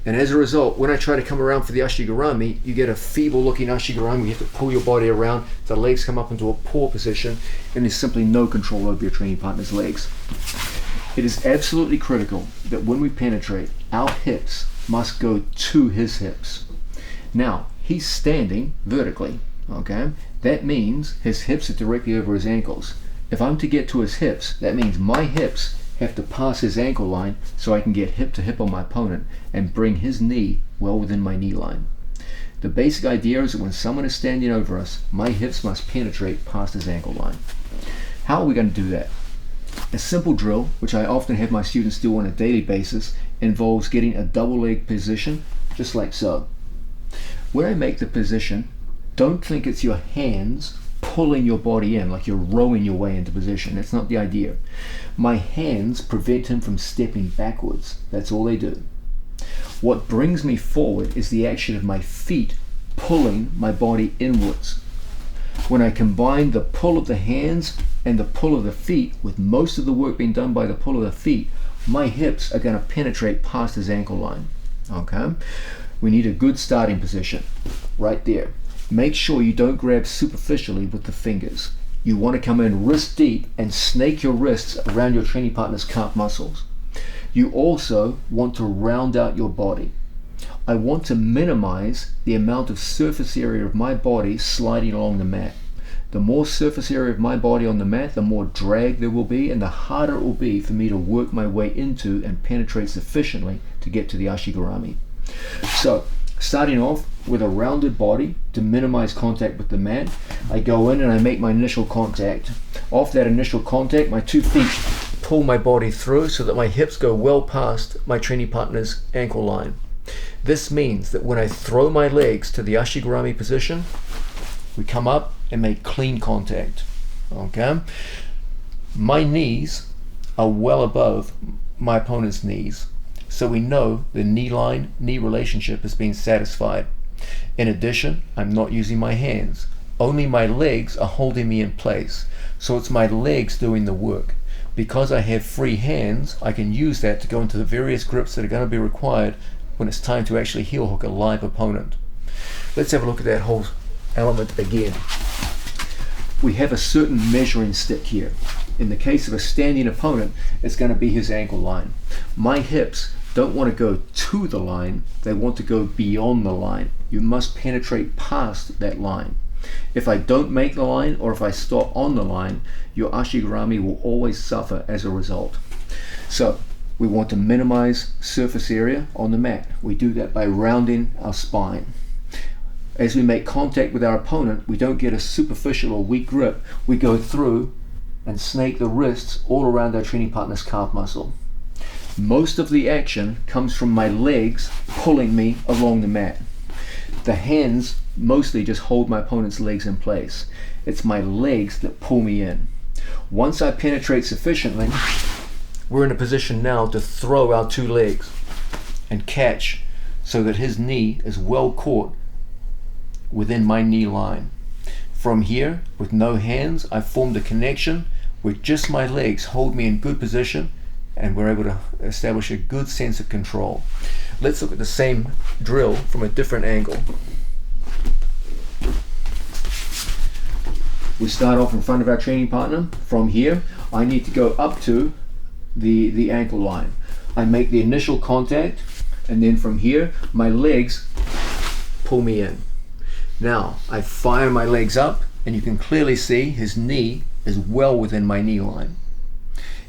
And as a result, when I try to come around for the Ashigarami, you get a feeble looking Ashigarami. You have to pull your body around, the legs come up into a poor position, and there's simply no control over your training partner's legs. It is absolutely critical that when we penetrate, our hips must go to his hips. Now, he's standing vertically, okay? That means his hips are directly over his ankles. If I'm to get to his hips, that means my hips have to pass his ankle line so I can get hip to hip on my opponent and bring his knee well within my knee line. The basic idea is that when someone is standing over us, my hips must penetrate past his ankle line. How are we going to do that? A simple drill, which I often have my students do on a daily basis, involves getting a double leg position, just like so. When I make the position, don't think it's your hands pulling your body in like you're rowing your way into position. That's not the idea. My hands prevent him from stepping backwards. That's all they do. What brings me forward is the action of my feet pulling my body inwards. When I combine the pull of the hands and the pull of the feet, with most of the work being done by the pull of the feet, my hips are going to penetrate past his ankle line. Okay? We need a good starting position right there. Make sure you don't grab superficially with the fingers. You want to come in wrist deep and snake your wrists around your training partner's calf muscles. You also want to round out your body. I want to minimize the amount of surface area of my body sliding along the mat. The more surface area of my body on the mat, the more drag there will be, and the harder it will be for me to work my way into and penetrate sufficiently to get to the Ashigarami. So, starting off with a rounded body to minimize contact with the mat, I go in and I make my initial contact. Off that initial contact, my 2 feet pull my body through so that my hips go well past my training partner's ankle line. This means that when I throw my legs to the Ashigarami position, we come up and make clean contact. Okay? My knees are well above my opponent's knees, so we know the knee relationship has been satisfied. In addition, I'm not using my hands. Only my legs are holding me in place, so it's my legs doing the work. Because I have free hands, I can use that to go into the various grips that are going to be required when it's time to actually heel hook a live opponent. Let's have a look at that whole element again. We have a certain measuring stick here. In the case of a standing opponent, it's going to be his ankle line. My hips don't want to go to the line, they want to go beyond the line. You must penetrate past that line. If I don't make the line, or if I stop on the line, your Ashigarami will always suffer as a result. So, we want to minimize surface area on the mat. We do that by rounding our spine. As we make contact with our opponent, we don't get a superficial or weak grip. We go through and snake the wrists all around our training partner's calf muscle. Most of the action comes from my legs pulling me along the mat. The hands mostly just hold my opponent's legs in place. It's my legs that pull me in. Once I penetrate sufficiently, we're in a position now to throw our 2 legs and catch so that his knee is well caught within my knee line. From here, with no hands, I've formed a connection where just my legs hold me in good position, and we're able to establish a good sense of control. Let's look at the same drill from a different angle. We start off in front of our training partner. From here, I need to go up to the ankle line. I make the initial contact, and then from here, my legs pull me in. Now, I fire my legs up, and you can clearly see his knee is well within my knee line.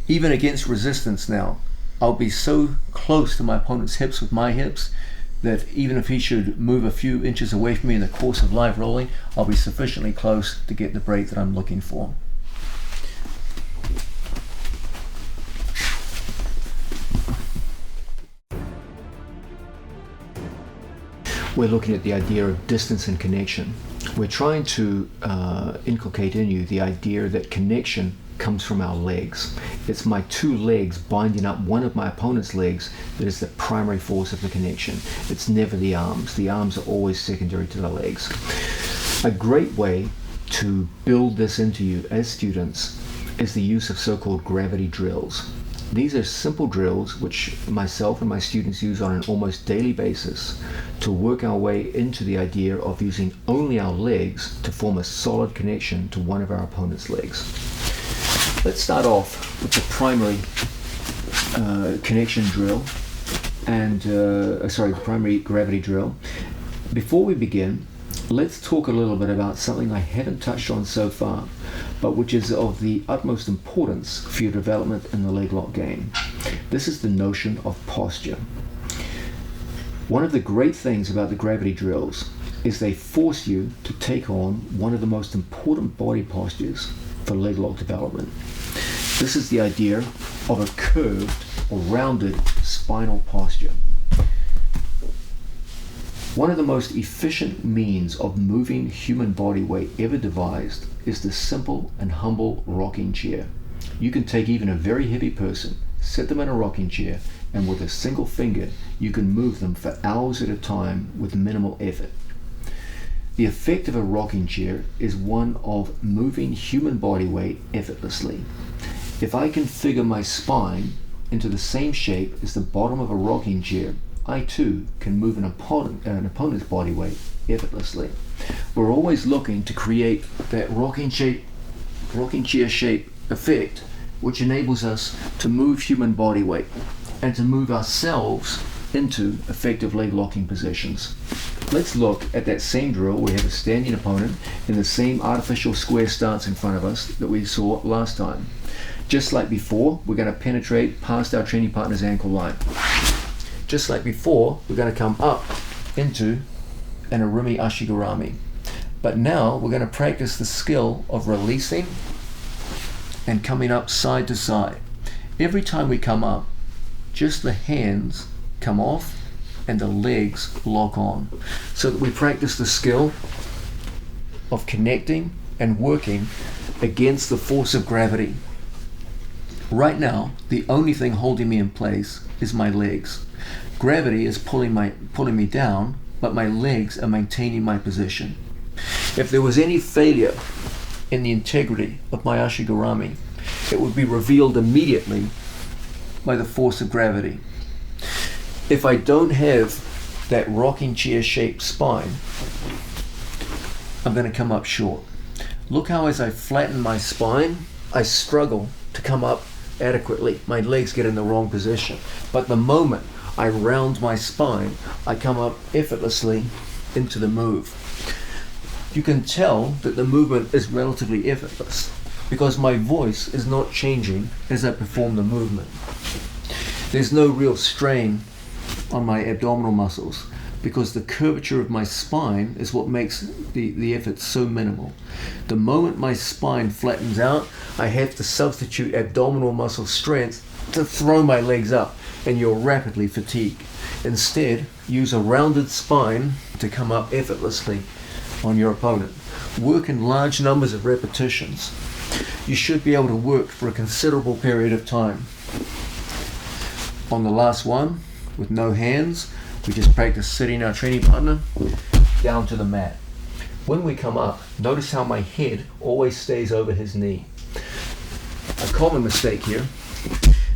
Even against resistance now, I'll be so close to my opponent's hips with my hips that even if he should move a few inches away from me in the course of live rolling, I'll be sufficiently close to get the break that I'm looking for. We're looking at the idea of distance and connection. We're trying to inculcate in you the idea that connection comes from our legs. It's my 2 legs binding up one of my opponent's legs that is the primary force of the connection. It's never the arms. The arms are always secondary to the legs. A great way to build this into you as students is the use of so-called gravity drills. These are simple drills which myself and my students use on an almost daily basis to work our way into the idea of using only our legs to form a solid connection to one of our opponent's legs. Let's start off with the primary connection drill and the primary gravity drill. Before we begin, let's talk a little bit about something I haven't touched on so far, but which is of the utmost importance for your development in the leg lock game. This is the notion of posture. One of the great things about the gravity drills is they force you to take on one of the most important body postures for leg lock development. This is the idea of a curved or rounded spinal posture. One of the most efficient means of moving human body weight ever devised is the simple and humble rocking chair. You can take even a very heavy person, sit them in a rocking chair, and with a single finger you can move them for hours at a time with minimal effort. The effect of a rocking chair is one of moving human body weight effortlessly. If I configure my spine into the same shape as the bottom of a rocking chair, I too can move an opponent's body weight effortlessly. We're always looking to create that rocking chair shape effect, which enables us to move human body weight and to move ourselves into effective leg locking positions. Let's look at that same drill. We have a standing opponent in the same artificial square stance in front of us that we saw last time. Just like before, we're going to penetrate past our training partner's ankle line. Just like before, we're going to come up into an Arumi Ashigarami. But now we're going to practice the skill of releasing and coming up side to side. Every time we come up, just the hands come off and the legs lock on, so that we practice the skill of connecting and working against the force of gravity. Right now, the only thing holding me in place is my legs. Gravity is pulling me down, but my legs are maintaining my position. If there was any failure in the integrity of my Ashigarami, it would be revealed immediately by the force of gravity. If I don't have that rocking chair shaped spine, I'm going to come up short. Look how as I flatten my spine, I struggle to come up adequately. My legs get in the wrong position. But the moment I round my spine, I come up effortlessly into the move. You can tell that the movement is relatively effortless because my voice is not changing as I perform the movement. There's no real strain on my abdominal muscles because the curvature of my spine is what makes the effort so minimal. The moment my spine flattens out, I have to substitute abdominal muscle strength to throw my legs up, and you'll rapidly fatigue. Instead, use a rounded spine to come up effortlessly on your opponent. Work in large numbers of repetitions. You should be able to work for a considerable period of time. On the last one, with no hands, we just practice sitting our training partner down to the mat. When we come up, notice how my head always stays over his knee. A common mistake here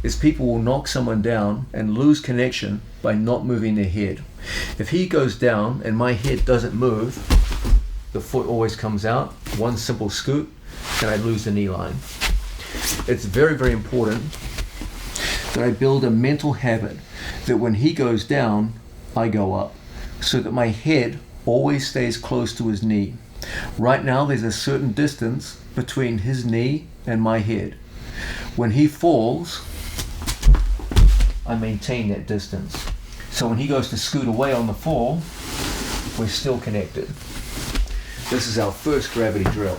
is people will knock someone down and lose connection by not moving their head. If he goes down and my head doesn't move, the foot always comes out, one simple scoot, and I lose the knee line. It's very, very important that I build a mental habit that when he goes down, I go up, so that my head always stays close to his knee. Right now, there's a certain distance between his knee and my head. When he falls, I maintain that distance. So when he goes to scoot away on the fall, we're still connected. This is our first gravity drill.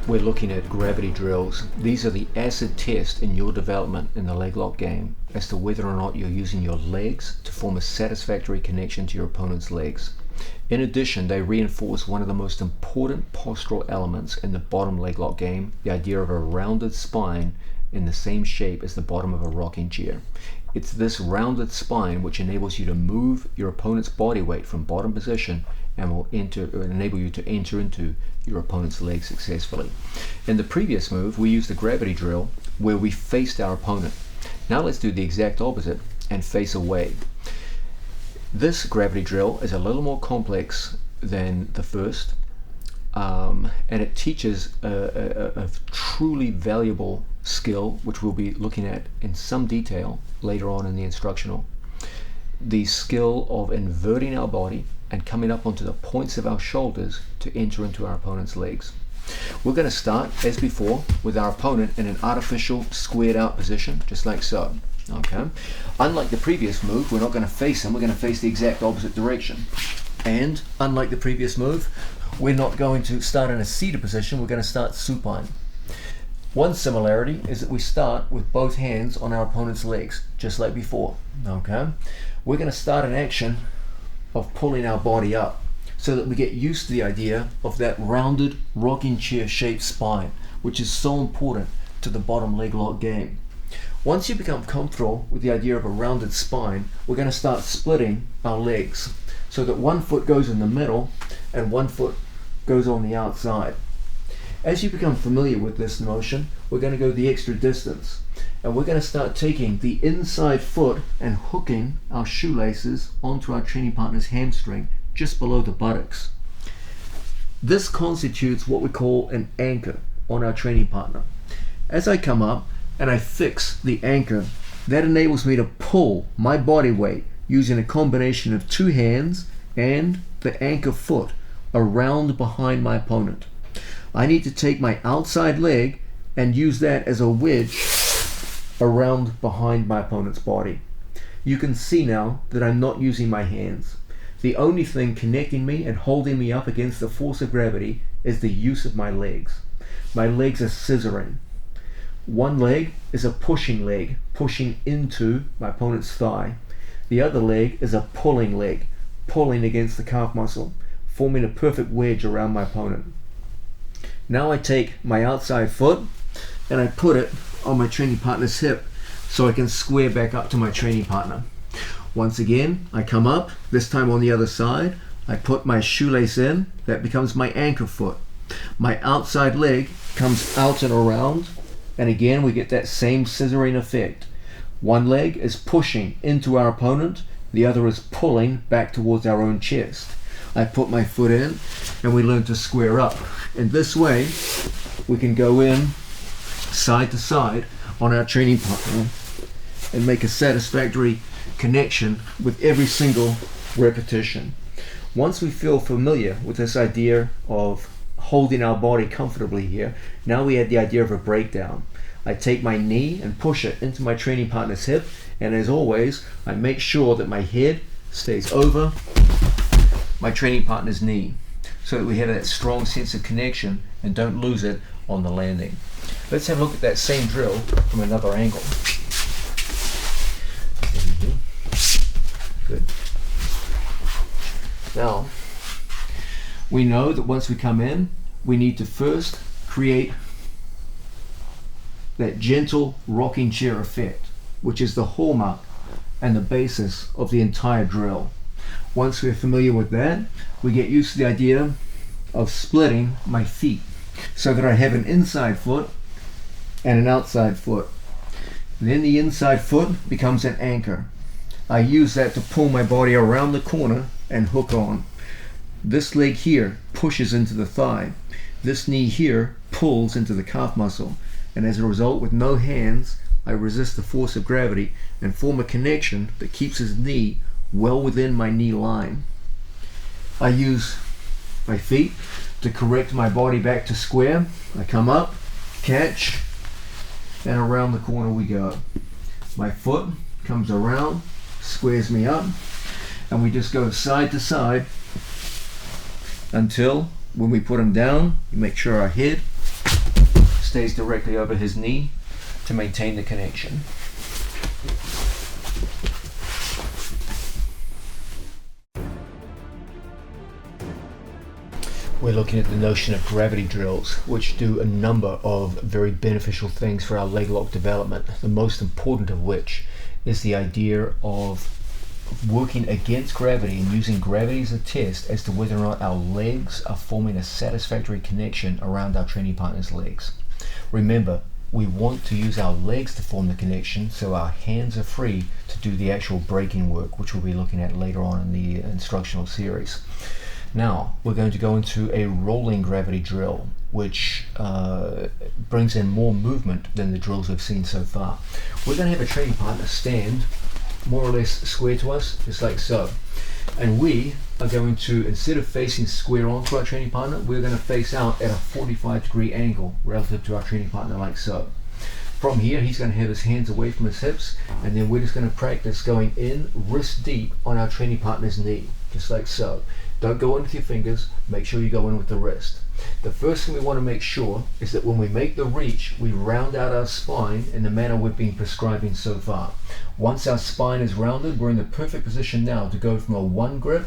We're looking at gravity drills. These are the acid test in your development in the leg lock game as to whether or not you're using your legs to form a satisfactory connection to your opponent's legs. In addition, they reinforce one of the most important postural elements in the bottom leg lock game, the idea of a rounded spine in the same shape as the bottom of a rocking chair. It's this rounded spine which enables you to move your opponent's body weight from bottom position and will enable you to enter into your opponent's leg successfully. In the previous move, we used a gravity drill where we faced our opponent. Now let's do the exact opposite and face away. This gravity drill is a little more complex than the first, and it teaches a truly valuable skill, which we'll be looking at in some detail later on in the instructional. The skill of inverting our body and coming up onto the points of our shoulders to enter into our opponent's legs. We're going to start, as before, with our opponent in an artificial squared out position, just like so. Okay. Unlike the previous move, we're not going to face him, we're going to face the exact opposite direction. And unlike the previous move, we're not going to start in a seated position, we're going to start supine. One similarity is that we start with both hands on our opponent's legs, just like before. Okay. We're going to start an action of pulling our body up so that we get used to the idea of that rounded rocking chair shaped spine, which is so important to the bottom leg lock game. Once you become comfortable with the idea of a rounded spine, we're going to start splitting our legs so that one foot goes in the middle and one foot goes on the outside. As you become familiar with this motion, we're going to go the extra distance, and we're going to start taking the inside foot and hooking our shoelaces onto our training partner's hamstring just below the buttocks. This constitutes what we call an anchor on our training partner. As I come up and I fix the anchor, that enables me to pull my body weight using a combination of two hands and the anchor foot around behind my opponent. I need to take my outside leg and use that as a wedge around behind my opponent's body. You can see now that I'm not using my hands. The only thing connecting me and holding me up against the force of gravity is the use of my legs. My legs are scissoring. One leg is a pushing leg, pushing into my opponent's thigh. The other leg is a pulling leg, pulling against the calf muscle, forming a perfect wedge around my opponent. Now I take my outside foot and I put it on my training partner's hip so I can square back up to my training partner. Once again, I come up, this time on the other side, I put my shoelace in, that becomes my anchor foot. My outside leg comes out and around, and again we get that same scissoring effect. One leg is pushing into our opponent, the other is pulling back towards our own chest. I put my foot in and we learn to square up. In this way, we can go in side to side on our training partner and make a satisfactory connection with every single repetition. Once we feel familiar with this idea of holding our body comfortably here, now we add the idea of a breakdown. I take my knee and push it into my training partner's hip, and as always, I make sure that my head stays over my training partner's knee so that we have that strong sense of connection and don't lose it on the landing. Let's have a look at that same drill from another angle. Good. Now, we know that once we come in, we need to first create that gentle rocking chair effect, which is the hallmark and the basis of the entire drill. Once we're familiar with that, we get used to the idea of splitting my feet so that I have an inside foot and an outside foot. Then the inside foot becomes an anchor. I use that to pull my body around the corner and hook on. This leg here pushes into the thigh. This knee here pulls into the calf muscle. And as a result, with no hands, I resist the force of gravity and form a connection that keeps his knee well within my knee line. I use my feet to correct my body back to square. I come up, catch, and around the corner we go. My foot comes around, squares me up, and we just go side to side until when we put him down, we make sure our head stays directly over his knee to maintain the connection. We're looking at the notion of gravity drills, which do a number of very beneficial things for our leg lock development, the most important of which is the idea of working against gravity and using gravity as a test as to whether or not our legs are forming a satisfactory connection around our training partner's legs. Remember, we want to use our legs to form the connection so our hands are free to do the actual braking work, which we'll be looking at later on in the instructional series. Now, we're going to go into a rolling gravity drill, which brings in more movement than the drills we've seen so far. We're going to have a training partner stand more or less square to us, just like so. And we are going to, instead of facing square onto our training partner, we're going to face out at a 45-degree angle relative to our training partner, like so. From here, he's going to have his hands away from his hips, and then we're just going to practice going in wrist deep on our training partner's knee, just like so. Don't go in with your fingers, make sure you go in with the wrist. The first thing we want to make sure is that when we make the reach, we round out our spine in the manner we've been prescribing so far. Once our spine is rounded, we're in the perfect position now to go from a one grip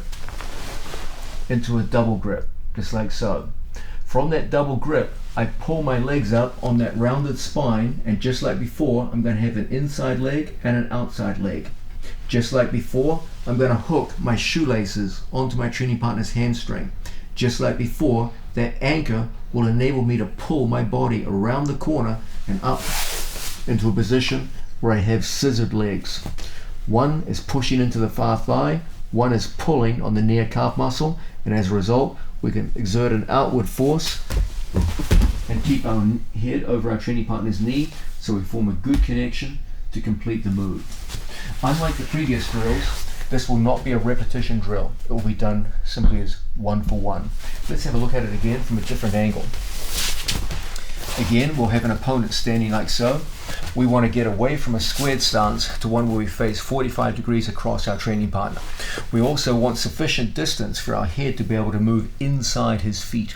into a double grip, just like so. From that double grip, I pull my legs up on that rounded spine, and just like before, I'm going to have an inside leg and an outside leg. Just like before, I'm going to hook my shoelaces onto my training partner's hamstring. Just like before, that anchor will enable me to pull my body around the corner and up into a position where I have scissored legs. One is pushing into the far thigh, one is pulling on the near calf muscle, and as a result, we can exert an outward force and keep our head over our training partner's knee so we form a good connection to complete the move. Unlike the previous drills, this will not be a repetition drill. It will be done simply as one for one. Let's have a look at it again from a different angle. Again, we'll have an opponent standing like so. We want to get away from a squared stance to one where we face 45 degrees across our training partner. We also want sufficient distance for our head to be able to move inside his feet.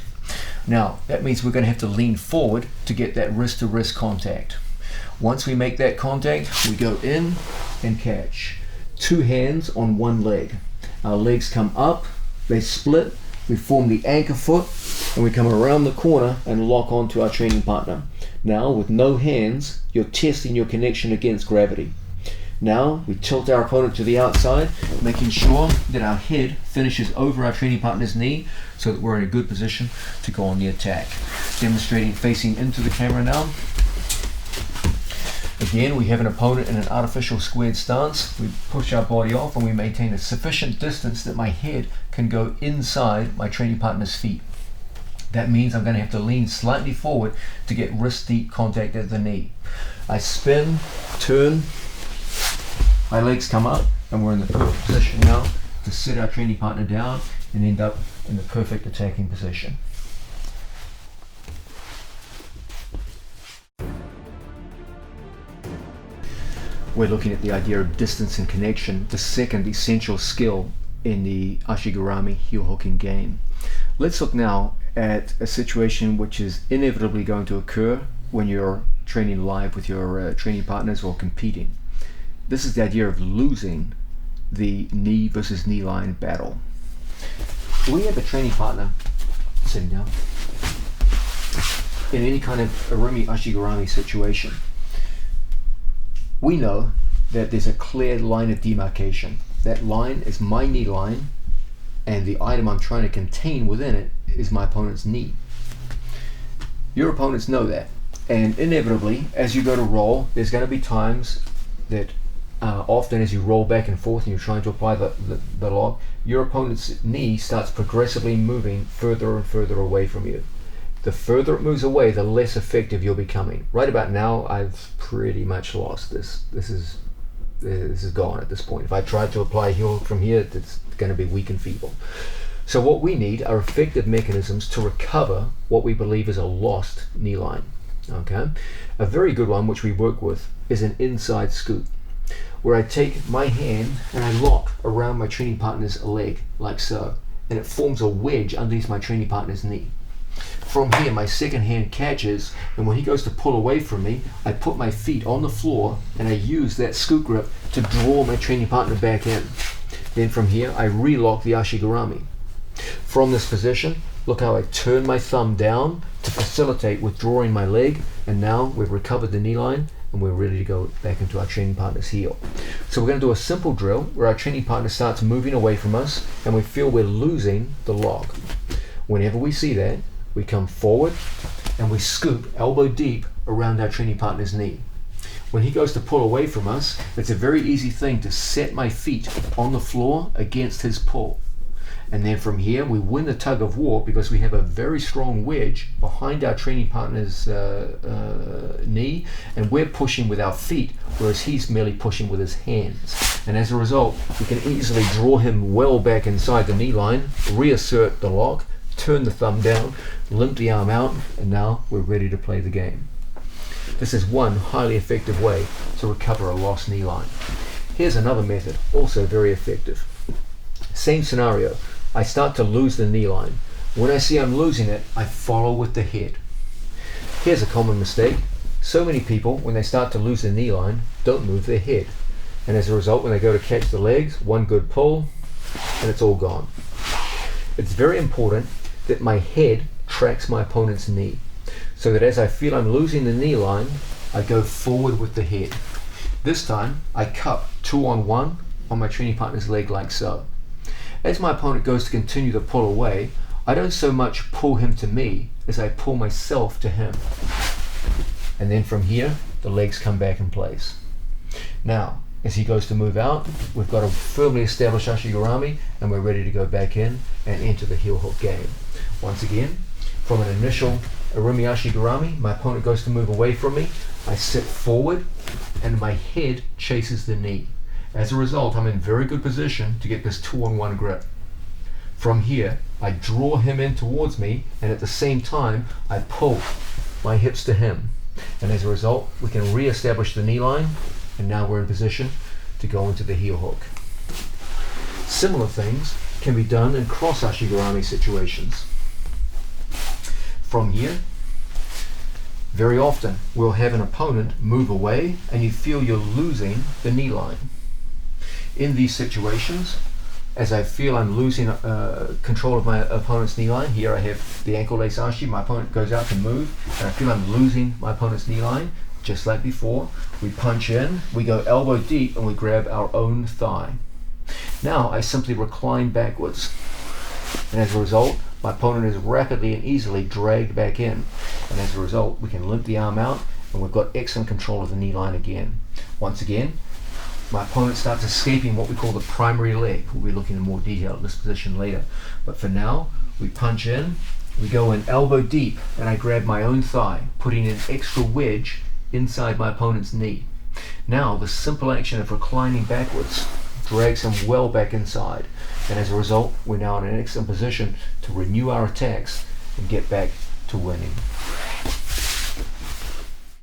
Now, that means we're going to have to lean forward to get that wrist-to-wrist contact. Once we make that contact, we go in and catch. Two hands on one leg. Our legs come up, they split, we form the anchor foot, and we come around the corner and lock onto our training partner. Now, with no hands, you're testing your connection against gravity. Now, we tilt our opponent to the outside, making sure that our head finishes over our training partner's knee so that we're in a good position to go on the attack. Demonstrating facing into the camera now. Again, we have an opponent in an artificial squared stance. We push our body off and we maintain a sufficient distance that my head can go inside my training partner's feet. That means I'm going to have to lean slightly forward to get wrist deep contact at the knee. I spin, turn, my legs come up, and we're in the perfect position now to sit our training partner down and end up in the perfect attacking position. We're looking at the idea of distance and connection, the second essential skill in the Ashigarami heel hooking game. Let's look now at a situation which is inevitably going to occur when you're training live with your training partners or competing. This is the idea of losing the knee versus knee line battle. We have a training partner sitting down in any kind of Arumi Ashigarami situation. We know that there's a clear line of demarcation. That line is my knee line, and the item I'm trying to contain within it is my opponent's knee. Your opponents know that, and inevitably, as you go to roll, there's going to be times that often as you roll back and forth and you're trying to apply the lock, your opponent's knee starts progressively moving further and further away from you. The further it moves away, the less effective you're becoming. Right about now, I've pretty much lost this. This is gone at this point. If I tried to apply a heel hook from here, it's going to be weak and feeble. So what we need are effective mechanisms to recover what we believe is a lost knee line. Okay, a very good one which we work with is an inside scoop, where I take my hand and I lock around my training partner's leg like so, and it forms a wedge underneath my training partner's knee. From here, my second hand catches, and when he goes to pull away from me, I put my feet on the floor and I use that scoop grip to draw my training partner back in. Then from here, I relock the Ashigarami. From this position, look how I turn my thumb down to facilitate withdrawing my leg, and now we've recovered the knee line and we're ready to go back into our training partner's heel. So we're going to do a simple drill where our training partner starts moving away from us and we feel we're losing the log. Whenever we see that, we come forward and we scoop elbow deep around our training partner's knee. When he goes to pull away from us, it's a very easy thing to set my feet on the floor against his pull. And then from here, we win the tug of war because we have a very strong wedge behind our training partner's knee, and we're pushing with our feet, whereas he's merely pushing with his hands. And as a result, we can easily draw him well back inside the knee line, reassert the lock, turn the thumb down, limp the arm out, and now we're ready to play the game. This is one highly effective way to recover a lost knee line. Here's another method, also very effective. Same scenario. I start to lose the knee line. When I see I'm losing it, I follow with the head. Here's a common mistake. So many people, when they start to lose the knee line, don't move their head. And as a result, when they go to catch the legs, one good pull, and it's all gone. It's very important that my head tracks my opponent's knee, so that as I feel I'm losing the knee line, I go forward with the head. This time, I cup 2-on-1 on my training partner's leg like so. As my opponent goes to continue to pull away, I don't so much pull him to me as I pull myself to him. And then from here, the legs come back in place. Now, as he goes to move out, we've got a firmly established Ashigarami, and we're ready to go back in and enter the heel hook game. Once again, from an initial Arumi Ashigarami, my opponent goes to move away from me, I sit forward, and my head chases the knee. As a result, I'm in very good position to get this 2-on-1 grip. From here, I draw him in towards me, and at the same time, I pull my hips to him. And as a result, we can re-establish the knee line, and now we're in position to go into the heel hook. Similar things can be done in cross Ashigarami situations. From here, very often, we'll have an opponent move away, and you feel you're losing the knee line. In these situations, as I feel I'm losing control of my opponent's knee line, here I have the ankle lace ashi, my opponent goes out to move, and I feel I'm losing my opponent's knee line, just like before, we punch in, we go elbow deep, and we grab our own thigh. Now I simply recline backwards, and as a result, my opponent is rapidly and easily dragged back in, and as a result, we can limp the arm out, and we've got excellent control of the knee line again. Once again, my opponent starts escaping what we call the primary leg. We'll be looking in more detail at this position later. But for now, we punch in, we go in elbow deep, and I grab my own thigh, putting an extra wedge inside my opponent's knee. Now, the simple action of reclining backwards drags him well back inside. And as a result, we're now in an excellent position to renew our attacks and get back to winning.